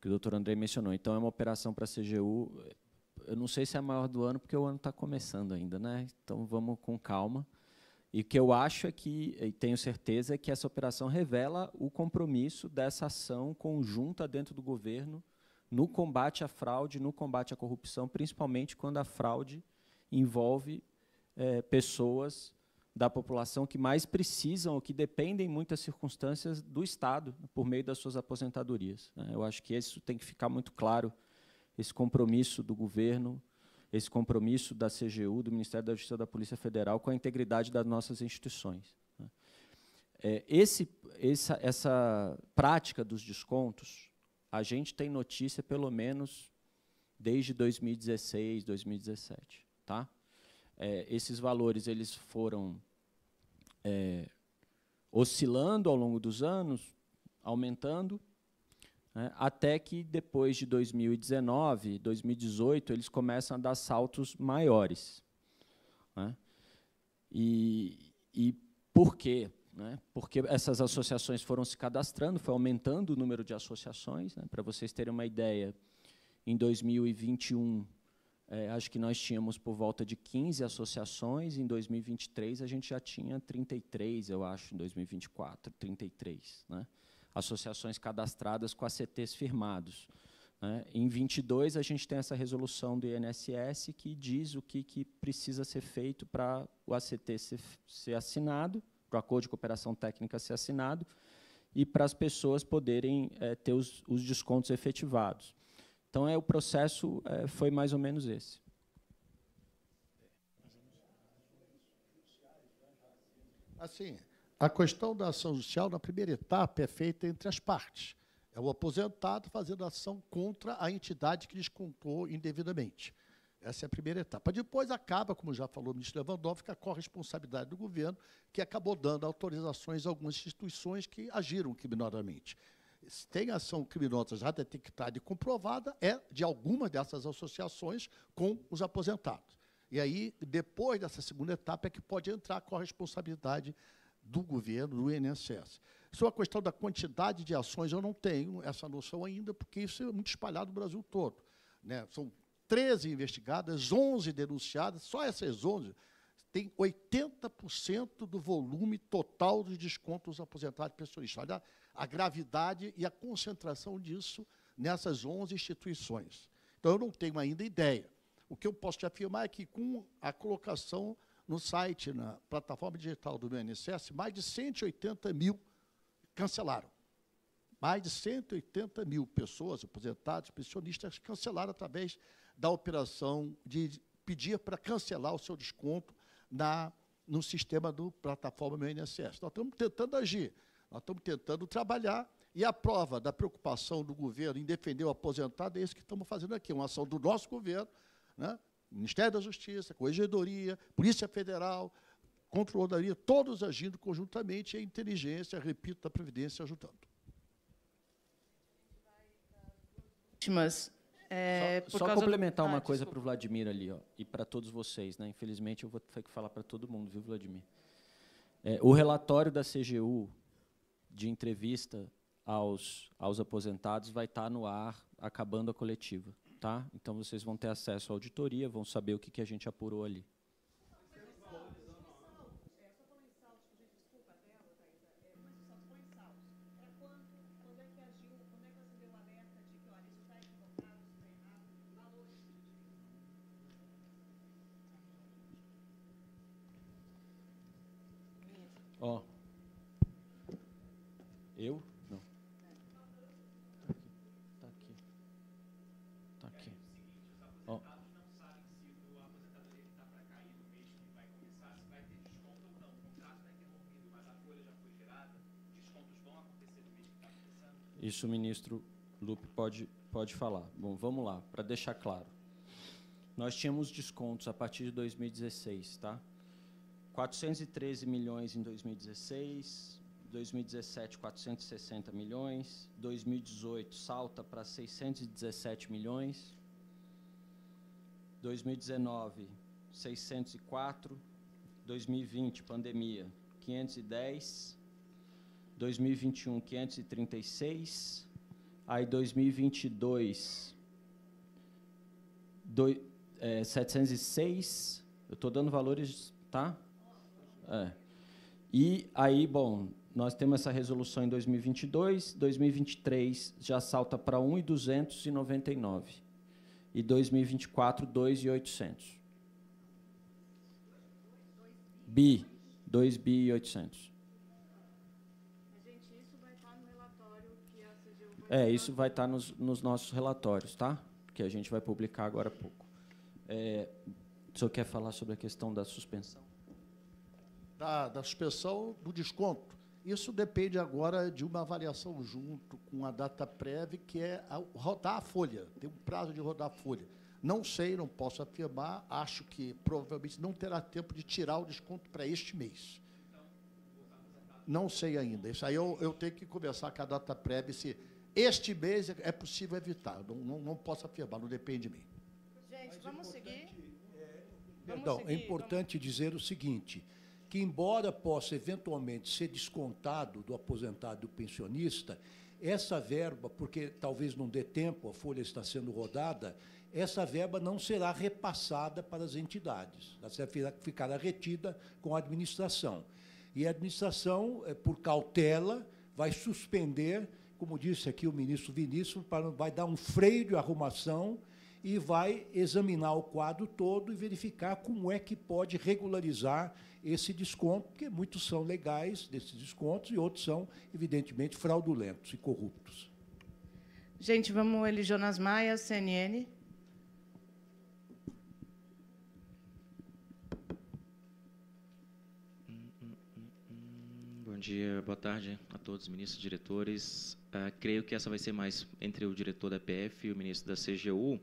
que o doutor Andrei mencionou. Então, é uma operação para a CGU, eu não sei se é a maior do ano, porque o ano está começando ainda, né? Então, vamos com calma. E o que eu acho e tenho certeza, é que essa operação revela o compromisso dessa ação conjunta dentro do governo no combate à fraude, no combate à corrupção, principalmente quando a fraude envolve pessoas da população que mais precisam, ou que dependem, em muitas circunstâncias, do Estado, por meio das suas aposentadorias, né? Eu acho que isso tem que ficar muito claro, esse compromisso do governo, esse compromisso da CGU, do Ministério da Justiça, da Polícia Federal, com a integridade das nossas instituições, né? Essa prática dos descontos, a gente tem notícia, pelo menos, desde 2016, 2017. Tá? Esses valores eles foram oscilando ao longo dos anos, aumentando, né, até que, depois de 2019, 2018, eles começam a dar saltos maiores, né? E por quê? Né? Porque essas associações foram se cadastrando, foi aumentando o número de associações, né? Para vocês terem uma ideia, em 2021, acho que nós tínhamos por volta de 15 associações, em 2023 a gente já tinha 33, eu acho, em 2024, 33, né? Associações cadastradas com ACTs firmados, né? Em 22 a gente tem essa resolução do INSS que diz o que precisa ser feito para o ACT ser assinado, para o acordo de cooperação técnica ser assinado, e para as pessoas poderem ter os descontos efetivados. Então, o processo foi mais ou menos esse. Assim, a questão da ação judicial, na primeira etapa, é feita entre as partes. É o aposentado fazendo ação contra a entidade que descontou indevidamente. Essa é a primeira etapa. Depois acaba, como já falou o ministro Lewandowski, a corresponsabilidade do governo, que acabou dando autorizações a algumas instituições que agiram criminosamente. Se tem ação criminosa já detectada e comprovada, é de alguma dessas associações com os aposentados. E aí, depois dessa segunda etapa, é que pode entrar a corresponsabilidade do governo, do INSS. Sobre a questão da quantidade de ações, eu não tenho essa noção ainda, porque isso é muito espalhado no Brasil todo, né? São 13 investigadas, 11 denunciadas, só essas 11 tem 80% do volume total dos descontos aposentados pensionistas. Olha a gravidade e a concentração disso nessas 11 instituições. Então, eu não tenho ainda ideia. O que eu posso te afirmar é que, com a colocação no site, na plataforma digital do INSS, mais de 180 mil cancelaram. Mais de 180 mil pessoas, aposentados, pensionistas, cancelaram através da operação de pedir para cancelar o seu desconto no sistema do plataforma do INSS. Nós estamos tentando agir, nós estamos tentando trabalhar, e a prova da preocupação do governo em defender o aposentado é isso que estamos fazendo aqui, uma ação do nosso governo, né? Ministério da Justiça, Corregedoria, Polícia Federal, Controladoria, todos agindo conjuntamente, e a inteligência, repito, da Previdência ajudando. Só complementar uma coisa para o Vladimir ali, ó, e para todos vocês, né? Infelizmente, eu vou ter que falar para todo mundo, viu, Vladimir? O relatório da CGU de entrevista aos aposentados vai estar no ar acabando a coletiva, tá? Então vocês vão ter acesso à auditoria, vão saber o que a gente apurou ali. Ó, eu? Não. Tá aqui. Tá aqui. Ó. Isso o ministro Lupe pode falar. Bom, vamos lá, para deixar claro. Nós tínhamos descontos a partir de 2016, tá? 413 milhões em 2016, 2017, 460 milhões, 2018 salta para 617 milhões, 2019, 604, 2020, pandemia, 510, 2021, 536, aí 2022, 706, eu estou dando valores, tá? E aí, bom, nós temos essa resolução em 2022, 2023 já salta para 1.299 e 2024 2.800. 2 bi e 800. Gente, isso vai estar no relatório que a CGU vai isso vai estar nos nossos relatórios, tá? Que a gente vai publicar agora há pouco. O senhor quer falar sobre a questão da suspensão? Da suspensão do desconto. Isso depende agora de uma avaliação junto com a data prévia, que é rodar a folha. Tem um prazo de rodar a folha. Não sei, não posso afirmar, acho que provavelmente não terá tempo de tirar o desconto para este mês. Não sei ainda. Isso aí eu tenho que conversar com a data prévia se este mês é possível evitar. Não posso afirmar, não depende de mim. Gente, vamos seguir. Perdão, é importante dizer o seguinte, que embora possa eventualmente ser descontado do aposentado e do pensionista, essa verba, porque talvez não dê tempo, a folha está sendo rodada, essa verba não será repassada para as entidades, ela ficará retida com a administração. E a administração, por cautela, vai suspender, como disse aqui o ministro Vinícius, vai dar um freio de arrumação e vai examinar o quadro todo e verificar como é que pode regularizar esse desconto, porque muitos são legais desses descontos e outros são, evidentemente, fraudulentos e corruptos. Gente, vamos, Elijonas Maia, CNN. Bom dia, boa tarde a todos, ministros e diretores. Creio que essa vai ser mais entre o diretor da PF e o ministro da CGU.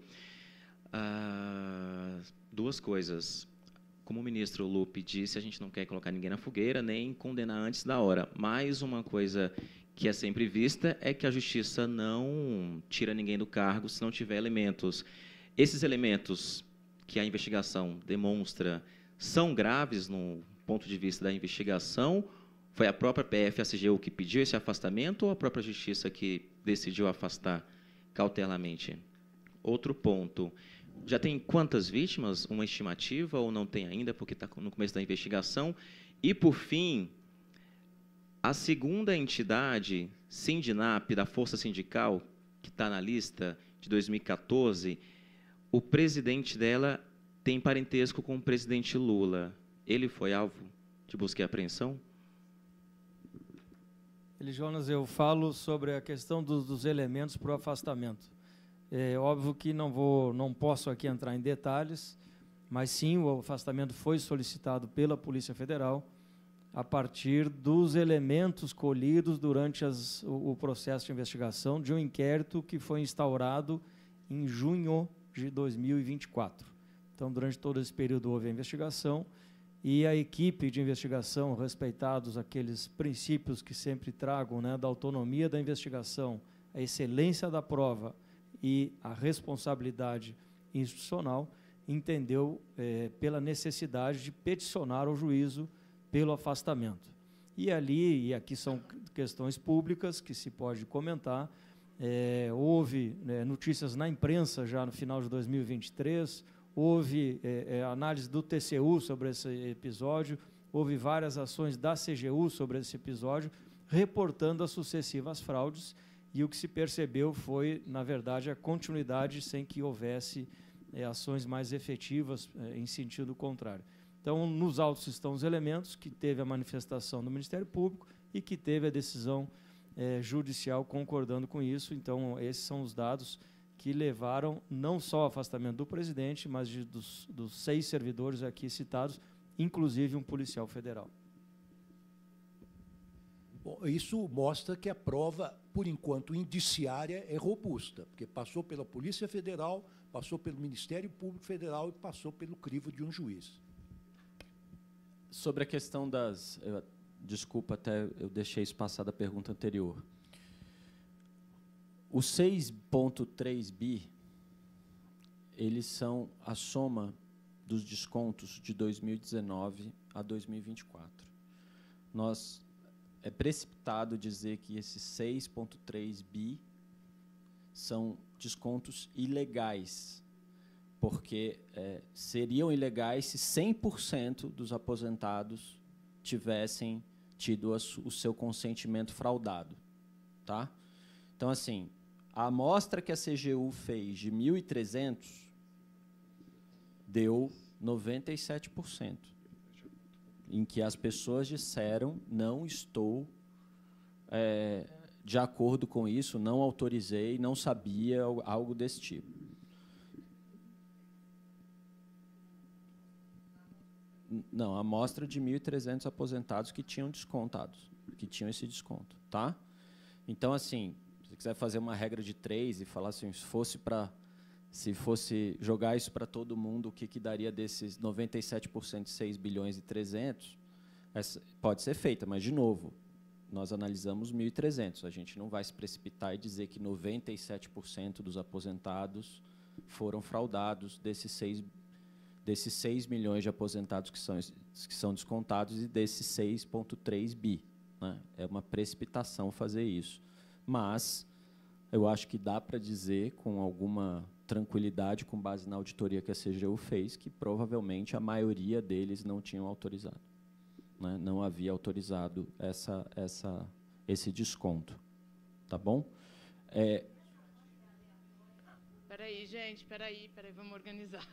Duas coisas. Como o ministro Lupe disse, a gente não quer colocar ninguém na fogueira, nem condenar antes da hora. Mas uma coisa que é sempre vista é que a justiça não tira ninguém do cargo se não tiver elementos. Esses elementos que a investigação demonstra são graves no ponto de vista da investigação. Foi a própria PF e a CGU que pediu esse afastamento ou a própria justiça que decidiu afastar cautelarmente? Outro ponto. Já tem quantas vítimas? Uma estimativa ou não tem ainda, porque está no começo da investigação? E, por fim, a segunda entidade, Sindinap, da Força Sindical, que está na lista de 2014, o presidente dela tem parentesco com o presidente Lula. Ele foi alvo de busca e apreensão? Jonas, eu falo sobre a questão dos elementos para o afastamento. É óbvio que não posso aqui entrar em detalhes, mas sim, o afastamento foi solicitado pela Polícia Federal a partir dos elementos colhidos durante o processo de investigação de um inquérito que foi instaurado em junho de 2024. Então, durante todo esse período houve a investigação e a equipe de investigação, respeitados aqueles princípios que sempre trago, né, da autonomia da investigação, a excelência da prova e a responsabilidade institucional, entendeu pela necessidade de peticionar o juízo pelo afastamento. E ali, e aqui são questões públicas que se pode comentar, houve notícias na imprensa já no final de 2023, houve análise do TCU sobre esse episódio, houve várias ações da CGU sobre esse episódio, reportando as sucessivas fraudes, e o que se percebeu foi, na verdade, a continuidade sem que houvesse ações mais efetivas em sentido contrário. Então, nos autos estão os elementos que teve a manifestação do Ministério Público e que teve a decisão judicial concordando com isso. Então, esses são os dados que levaram não só ao afastamento do presidente, mas dos 6 servidores aqui citados, inclusive um policial federal. Bom, isso mostra que a prova, por enquanto, indiciária é robusta, porque passou pela Polícia Federal, passou pelo Ministério Público Federal e passou pelo crivo de um juiz. Sobre a questão das... Desculpa, até eu deixei isso passar da pergunta anterior. Os 6,3 bi, eles são a soma dos descontos de 2019 a 2024. É precipitado dizer que esses 6,3 bi são descontos ilegais, porque seriam ilegais se 100% dos aposentados tivessem tido o seu consentimento fraudado. Tá? Então, assim, a amostra que a CGU fez de 1.300 deu 97%, em que as pessoas disseram, não estou de acordo com isso, não autorizei, não sabia, algo desse tipo. Não, a amostra de 1.300 aposentados que tinham descontados, que tinham esse desconto, tá? Então, assim, se você quiser fazer uma regra de 3 e falar assim, se fosse jogar isso para todo mundo, o que daria desses 97% de 6 bilhões e 300, pode ser feita, mas, de novo, nós analisamos 1.300. A gente não vai se precipitar e dizer que 97% dos aposentados foram fraudados desses 6 milhões de aposentados que são descontados e desses 6,3 bi. Né? É uma precipitação fazer isso. Mas eu acho que dá para dizer, com alguma tranquilidade, com base na auditoria que a CGU fez, que provavelmente a maioria deles não tinham autorizado. Né? Não havia autorizado esse desconto. Tá bom? Peraí, gente, peraí, vamos organizar.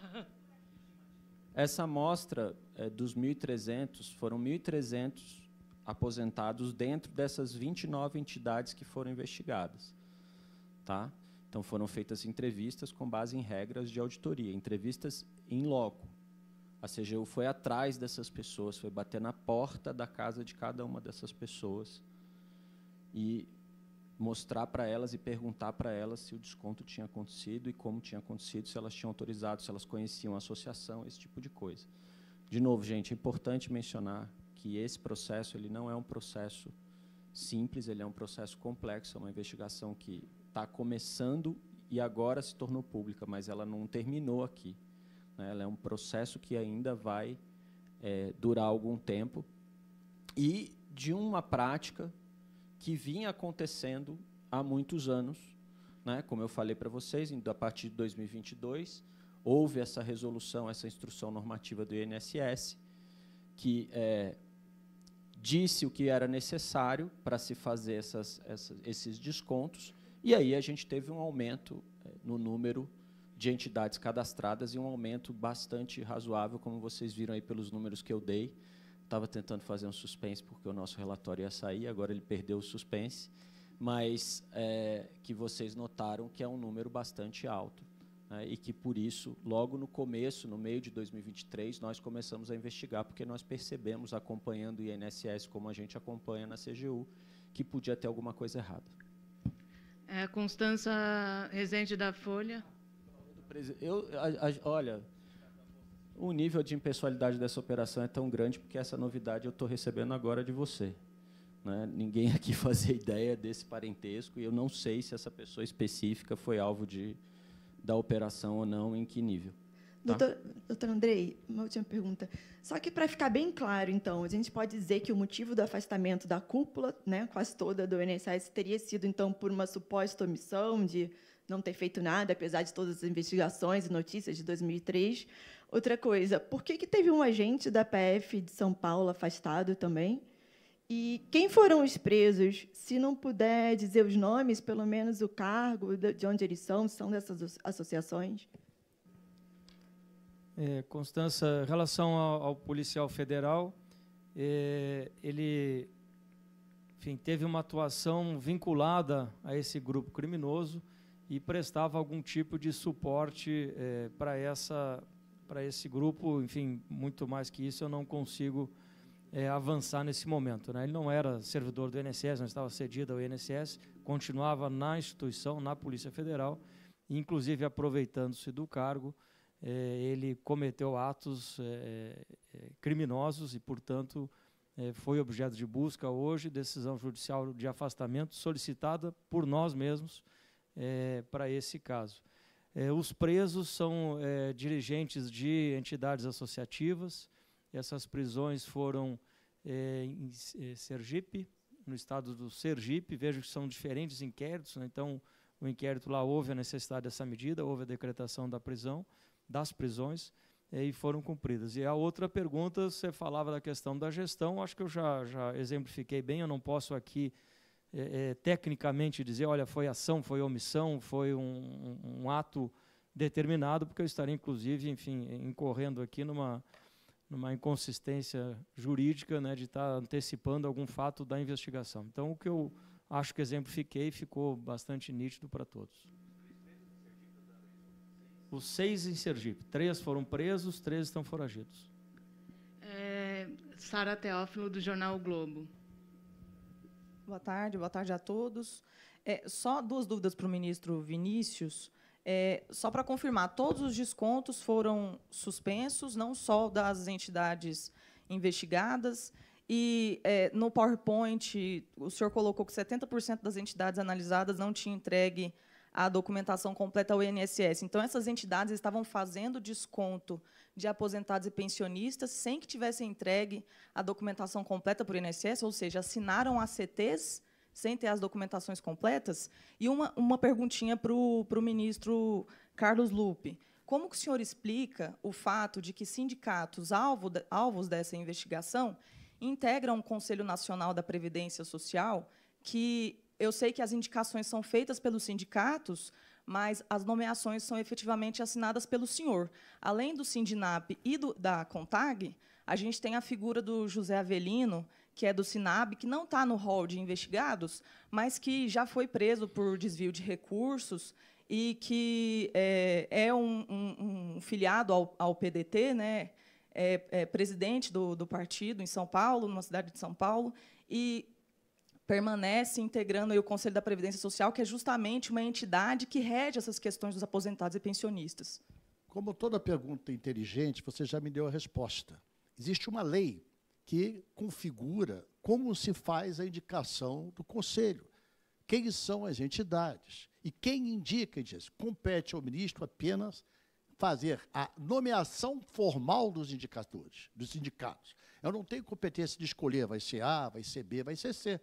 Essa amostra dos 1.300, foram 1.300 aposentados dentro dessas 29 entidades que foram investigadas. Tá? Então, foram feitas entrevistas com base em regras de auditoria, entrevistas in loco. A CGU foi atrás dessas pessoas, foi bater na porta da casa de cada uma dessas pessoas e mostrar para elas e perguntar para elas se o desconto tinha acontecido e como tinha acontecido, se elas tinham autorizado, se elas conheciam a associação, esse tipo de coisa. De novo, gente, é importante mencionar que esse processo ele não é um processo simples, ele é um processo complexo, é uma investigação que está começando e agora se tornou pública, mas ela não terminou aqui. Né? Ela é um processo que ainda vai durar algum tempo e de uma prática que vinha acontecendo há muitos anos. Né? Como eu falei para vocês, a partir de 2022, houve essa resolução, essa instrução normativa do INSS, que disse o que era necessário para se fazer esses descontos, e aí a gente teve um aumento no número de entidades cadastradas e um aumento bastante razoável, como vocês viram aí pelos números que eu dei. Estava tentando fazer um suspense porque o nosso relatório ia sair, agora ele perdeu o suspense, mas que vocês notaram que é um número bastante alto, né, e que, por isso, logo no começo, no meio de 2023, nós começamos a investigar, porque nós percebemos, acompanhando o INSS como a gente acompanha na CGU, que podia ter alguma coisa errada. Constança Rezende, da Folha. Olha, o nível de impessoalidade dessa operação é tão grande porque essa novidade eu estou recebendo agora de você. Né? Ninguém aqui fazia ideia desse parentesco e eu não sei se essa pessoa específica foi alvo da operação ou não, em que nível. Doutor Andrei, uma última pergunta. Só que, para ficar bem claro, então, a gente pode dizer que o motivo do afastamento da cúpula, né, quase toda do INSS, teria sido, então, por uma suposta omissão de não ter feito nada, apesar de todas as investigações e notícias de 2003. Outra coisa, por que teve um agente da PF de São Paulo afastado também? E quem foram os presos? Se não puder dizer os nomes, pelo menos o cargo, de onde eles são dessas associações? Constança, em relação ao policial federal, ele, enfim, teve uma atuação vinculada a esse grupo criminoso e prestava algum tipo de suporte para esse grupo. Enfim, muito mais que isso eu não consigo avançar nesse momento, né? Ele não era servidor do INSS, não estava cedido ao INSS, continuava na instituição, na Polícia Federal, e, inclusive, aproveitando-se do cargo, ele cometeu atos criminosos e, portanto, foi objeto de busca hoje, decisão judicial de afastamento solicitada por nós mesmos para esse caso. Os presos são dirigentes de entidades associativas. Essas prisões foram em Sergipe, no estado do Sergipe. Vejo que são diferentes inquéritos, né? Então, o inquérito lá houve a necessidade dessa medida, houve a decretação das prisões, e foram cumpridas. E a outra pergunta, você falava da questão da gestão, acho que eu já exemplifiquei bem, eu não posso aqui tecnicamente dizer, olha, foi ação, foi omissão, foi um ato determinado, porque eu estaria, inclusive, enfim, incorrendo aqui numa inconsistência jurídica, né, de estar antecipando algum fato da investigação. Então, o que eu acho que exemplifiquei ficou bastante nítido para todos. Os 6 em Sergipe. 3 foram presos, 3 estão foragidos. Sara Teófilo, do jornal O Globo. Boa tarde a todos. Só 2 dúvidas para o ministro Vinícius. Só para confirmar, todos os descontos foram suspensos, não só das entidades investigadas. E, no PowerPoint, o senhor colocou que 70% das entidades analisadas não tinham entregue a documentação completa ao INSS. Então, essas entidades estavam fazendo desconto de aposentados e pensionistas sem que tivessem entregue a documentação completa para o INSS, ou seja, assinaram ACTs sem ter as documentações completas. E uma perguntinha para o ministro Carlos Lupe. Como que o senhor explica o fato de que sindicatos alvos dessa investigação integram o Conselho Nacional da Previdência Social, que eu sei que as indicações são feitas pelos sindicatos, mas as nomeações são efetivamente assinadas pelo senhor. Além do Sindinap e da CONTAG, a gente tem a figura do José Avelino, que é do Sinab, que não está no rol de investigados, mas que já foi preso por desvio de recursos e que é um filiado ao PDT, né? É presidente do partido em São Paulo, numa cidade de São Paulo, e permanece integrando aí o Conselho da Previdência Social, que é justamente uma entidade que rege essas questões dos aposentados e pensionistas. Como toda pergunta inteligente, você já me deu a resposta. Existe uma lei que configura como se faz a indicação do Conselho, quem são as entidades, e quem indica, diz, compete ao ministro apenas fazer a nomeação formal dos indicadores, dos sindicatos. Eu não tenho competência de escolher, vai ser A, vai ser B, vai ser C.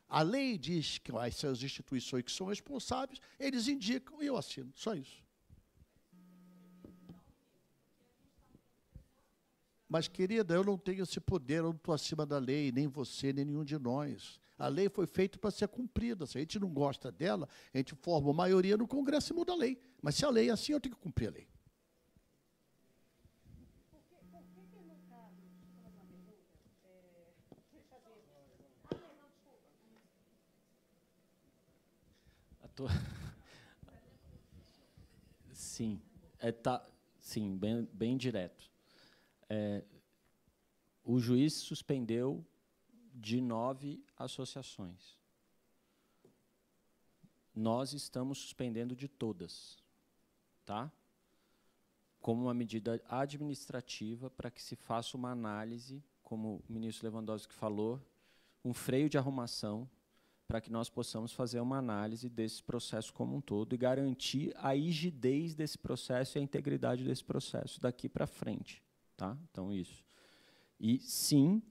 A lei diz que quais são as instituições que são responsáveis, eles indicam e eu assino, só isso. Mas, querida, eu não tenho esse poder, eu não estou acima da lei, nem você, nem nenhum de nós. A lei foi feita para ser cumprida. Se a gente não gosta dela, a gente forma uma maioria no Congresso e muda a lei. Mas se a lei é assim, eu tenho que cumprir a lei. Sim, sim, bem direto. O juiz suspendeu de 9 associações. Nós estamos suspendendo de todas, tá? Como uma medida administrativa para que se faça uma análise, como o ministro Lewandowski falou, um freio de arrumação para que nós possamos fazer uma análise desse processo como um todo e garantir a rigidez desse processo e a integridade desse processo daqui para frente. Tá? Então, isso. E, sim,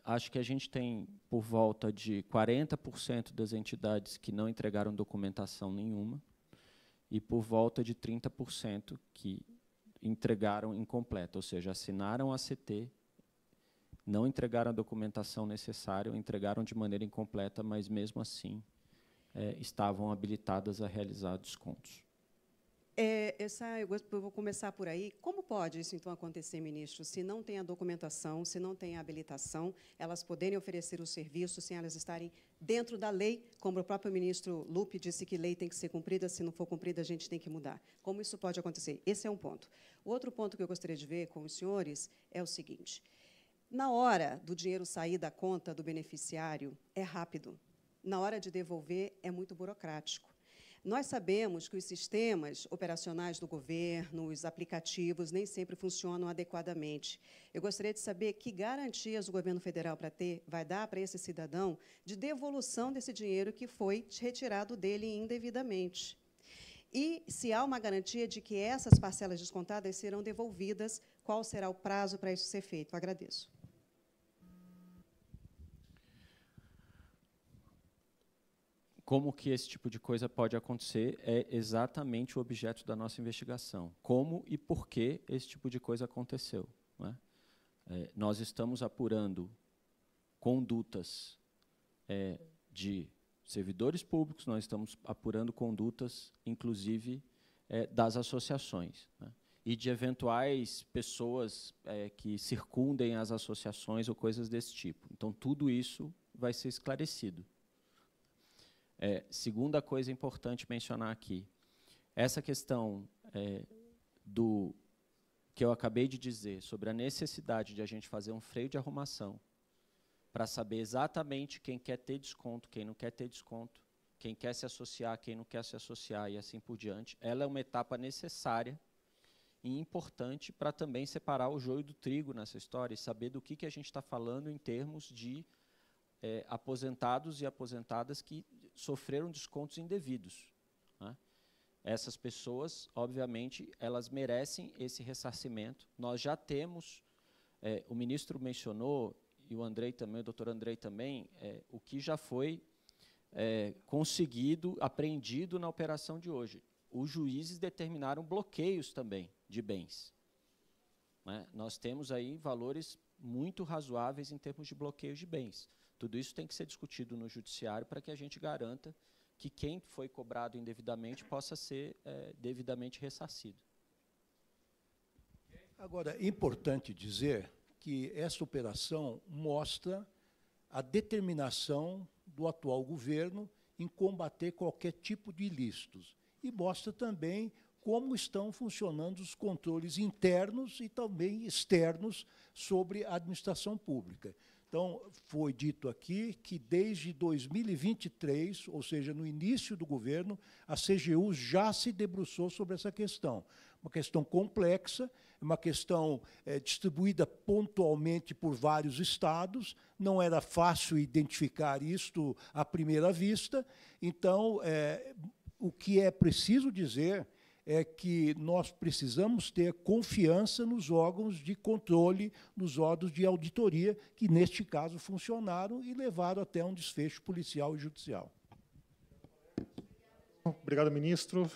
acho que a gente tem, por volta de 40% das entidades que não entregaram documentação nenhuma e por volta de 30% que entregaram incompleta, ou seja, assinaram a CT, não entregaram a documentação necessária, ou entregaram de maneira incompleta, mas, mesmo assim, estavam habilitadas a realizar descontos. Eu vou começar por aí. Como pode isso, então, acontecer, ministro, se não tem a documentação, se não tem a habilitação, elas poderem oferecer o serviço sem elas estarem dentro da lei, como o próprio ministro Lupi disse que lei tem que ser cumprida, se não for cumprida, a gente tem que mudar. Como isso pode acontecer? Esse é um ponto. O outro ponto que eu gostaria de ver com os senhores é o seguinte. Na hora do dinheiro sair da conta do beneficiário, é rápido. Na hora de devolver, é muito burocrático. Nós sabemos que os sistemas operacionais do governo, os aplicativos, nem sempre funcionam adequadamente. Eu gostaria de saber que garantias o governo federal vai dar para esse cidadão de devolução desse dinheiro que foi retirado dele indevidamente. E, se há uma garantia de que essas parcelas descontadas serão devolvidas, qual será o prazo para isso ser feito? Agradeço. Como que esse tipo de coisa pode acontecer é exatamente o objeto da nossa investigação. Como e por que esse tipo de coisa aconteceu, né? Nós estamos apurando condutas de servidores públicos, nós estamos apurando condutas, inclusive, das associações, né? E de eventuais pessoas que circundem as associações ou coisas desse tipo. Então, tudo isso vai ser esclarecido. Segunda coisa importante mencionar aqui, essa questão do que eu acabei de dizer sobre a necessidade de a gente fazer um freio de arrumação para saber exatamente quem quer ter desconto, quem não quer ter desconto, quem quer se associar, quem não quer se associar e assim por diante, ela é uma etapa necessária e importante para também separar o joio do trigo nessa história e saber do que a gente está falando em termos de aposentados e aposentadas que sofreram descontos indevidos, né? Essas pessoas, obviamente, elas merecem esse ressarcimento. Nós já temos, o ministro mencionou, e o Andrei também, o doutor Andrei também, o que já foi conseguido, apreendido na operação de hoje. Os juízes determinaram bloqueios também de bens, né? Nós temos aí valores muito razoáveis em termos de bloqueios de bens. Tudo isso tem que ser discutido no judiciário para que a gente garanta que quem foi cobrado indevidamente possa ser devidamente ressarcido. Agora, é importante dizer que essa operação mostra a determinação do atual governo em combater qualquer tipo de ilícitos e mostra também como estão funcionando os controles internos e também externos sobre a administração pública. Então, foi dito aqui que desde 2023, ou seja, no início do governo, a CGU já se debruçou sobre essa questão. Uma questão complexa, uma questão distribuída pontualmente por vários estados, não era fácil identificar isto à primeira vista. Então, o que é preciso dizer é que nós precisamos ter confiança nos órgãos de controle, nos órgãos de auditoria, que, neste caso, funcionaram e levaram até um desfecho policial e judicial. Obrigado, ministro.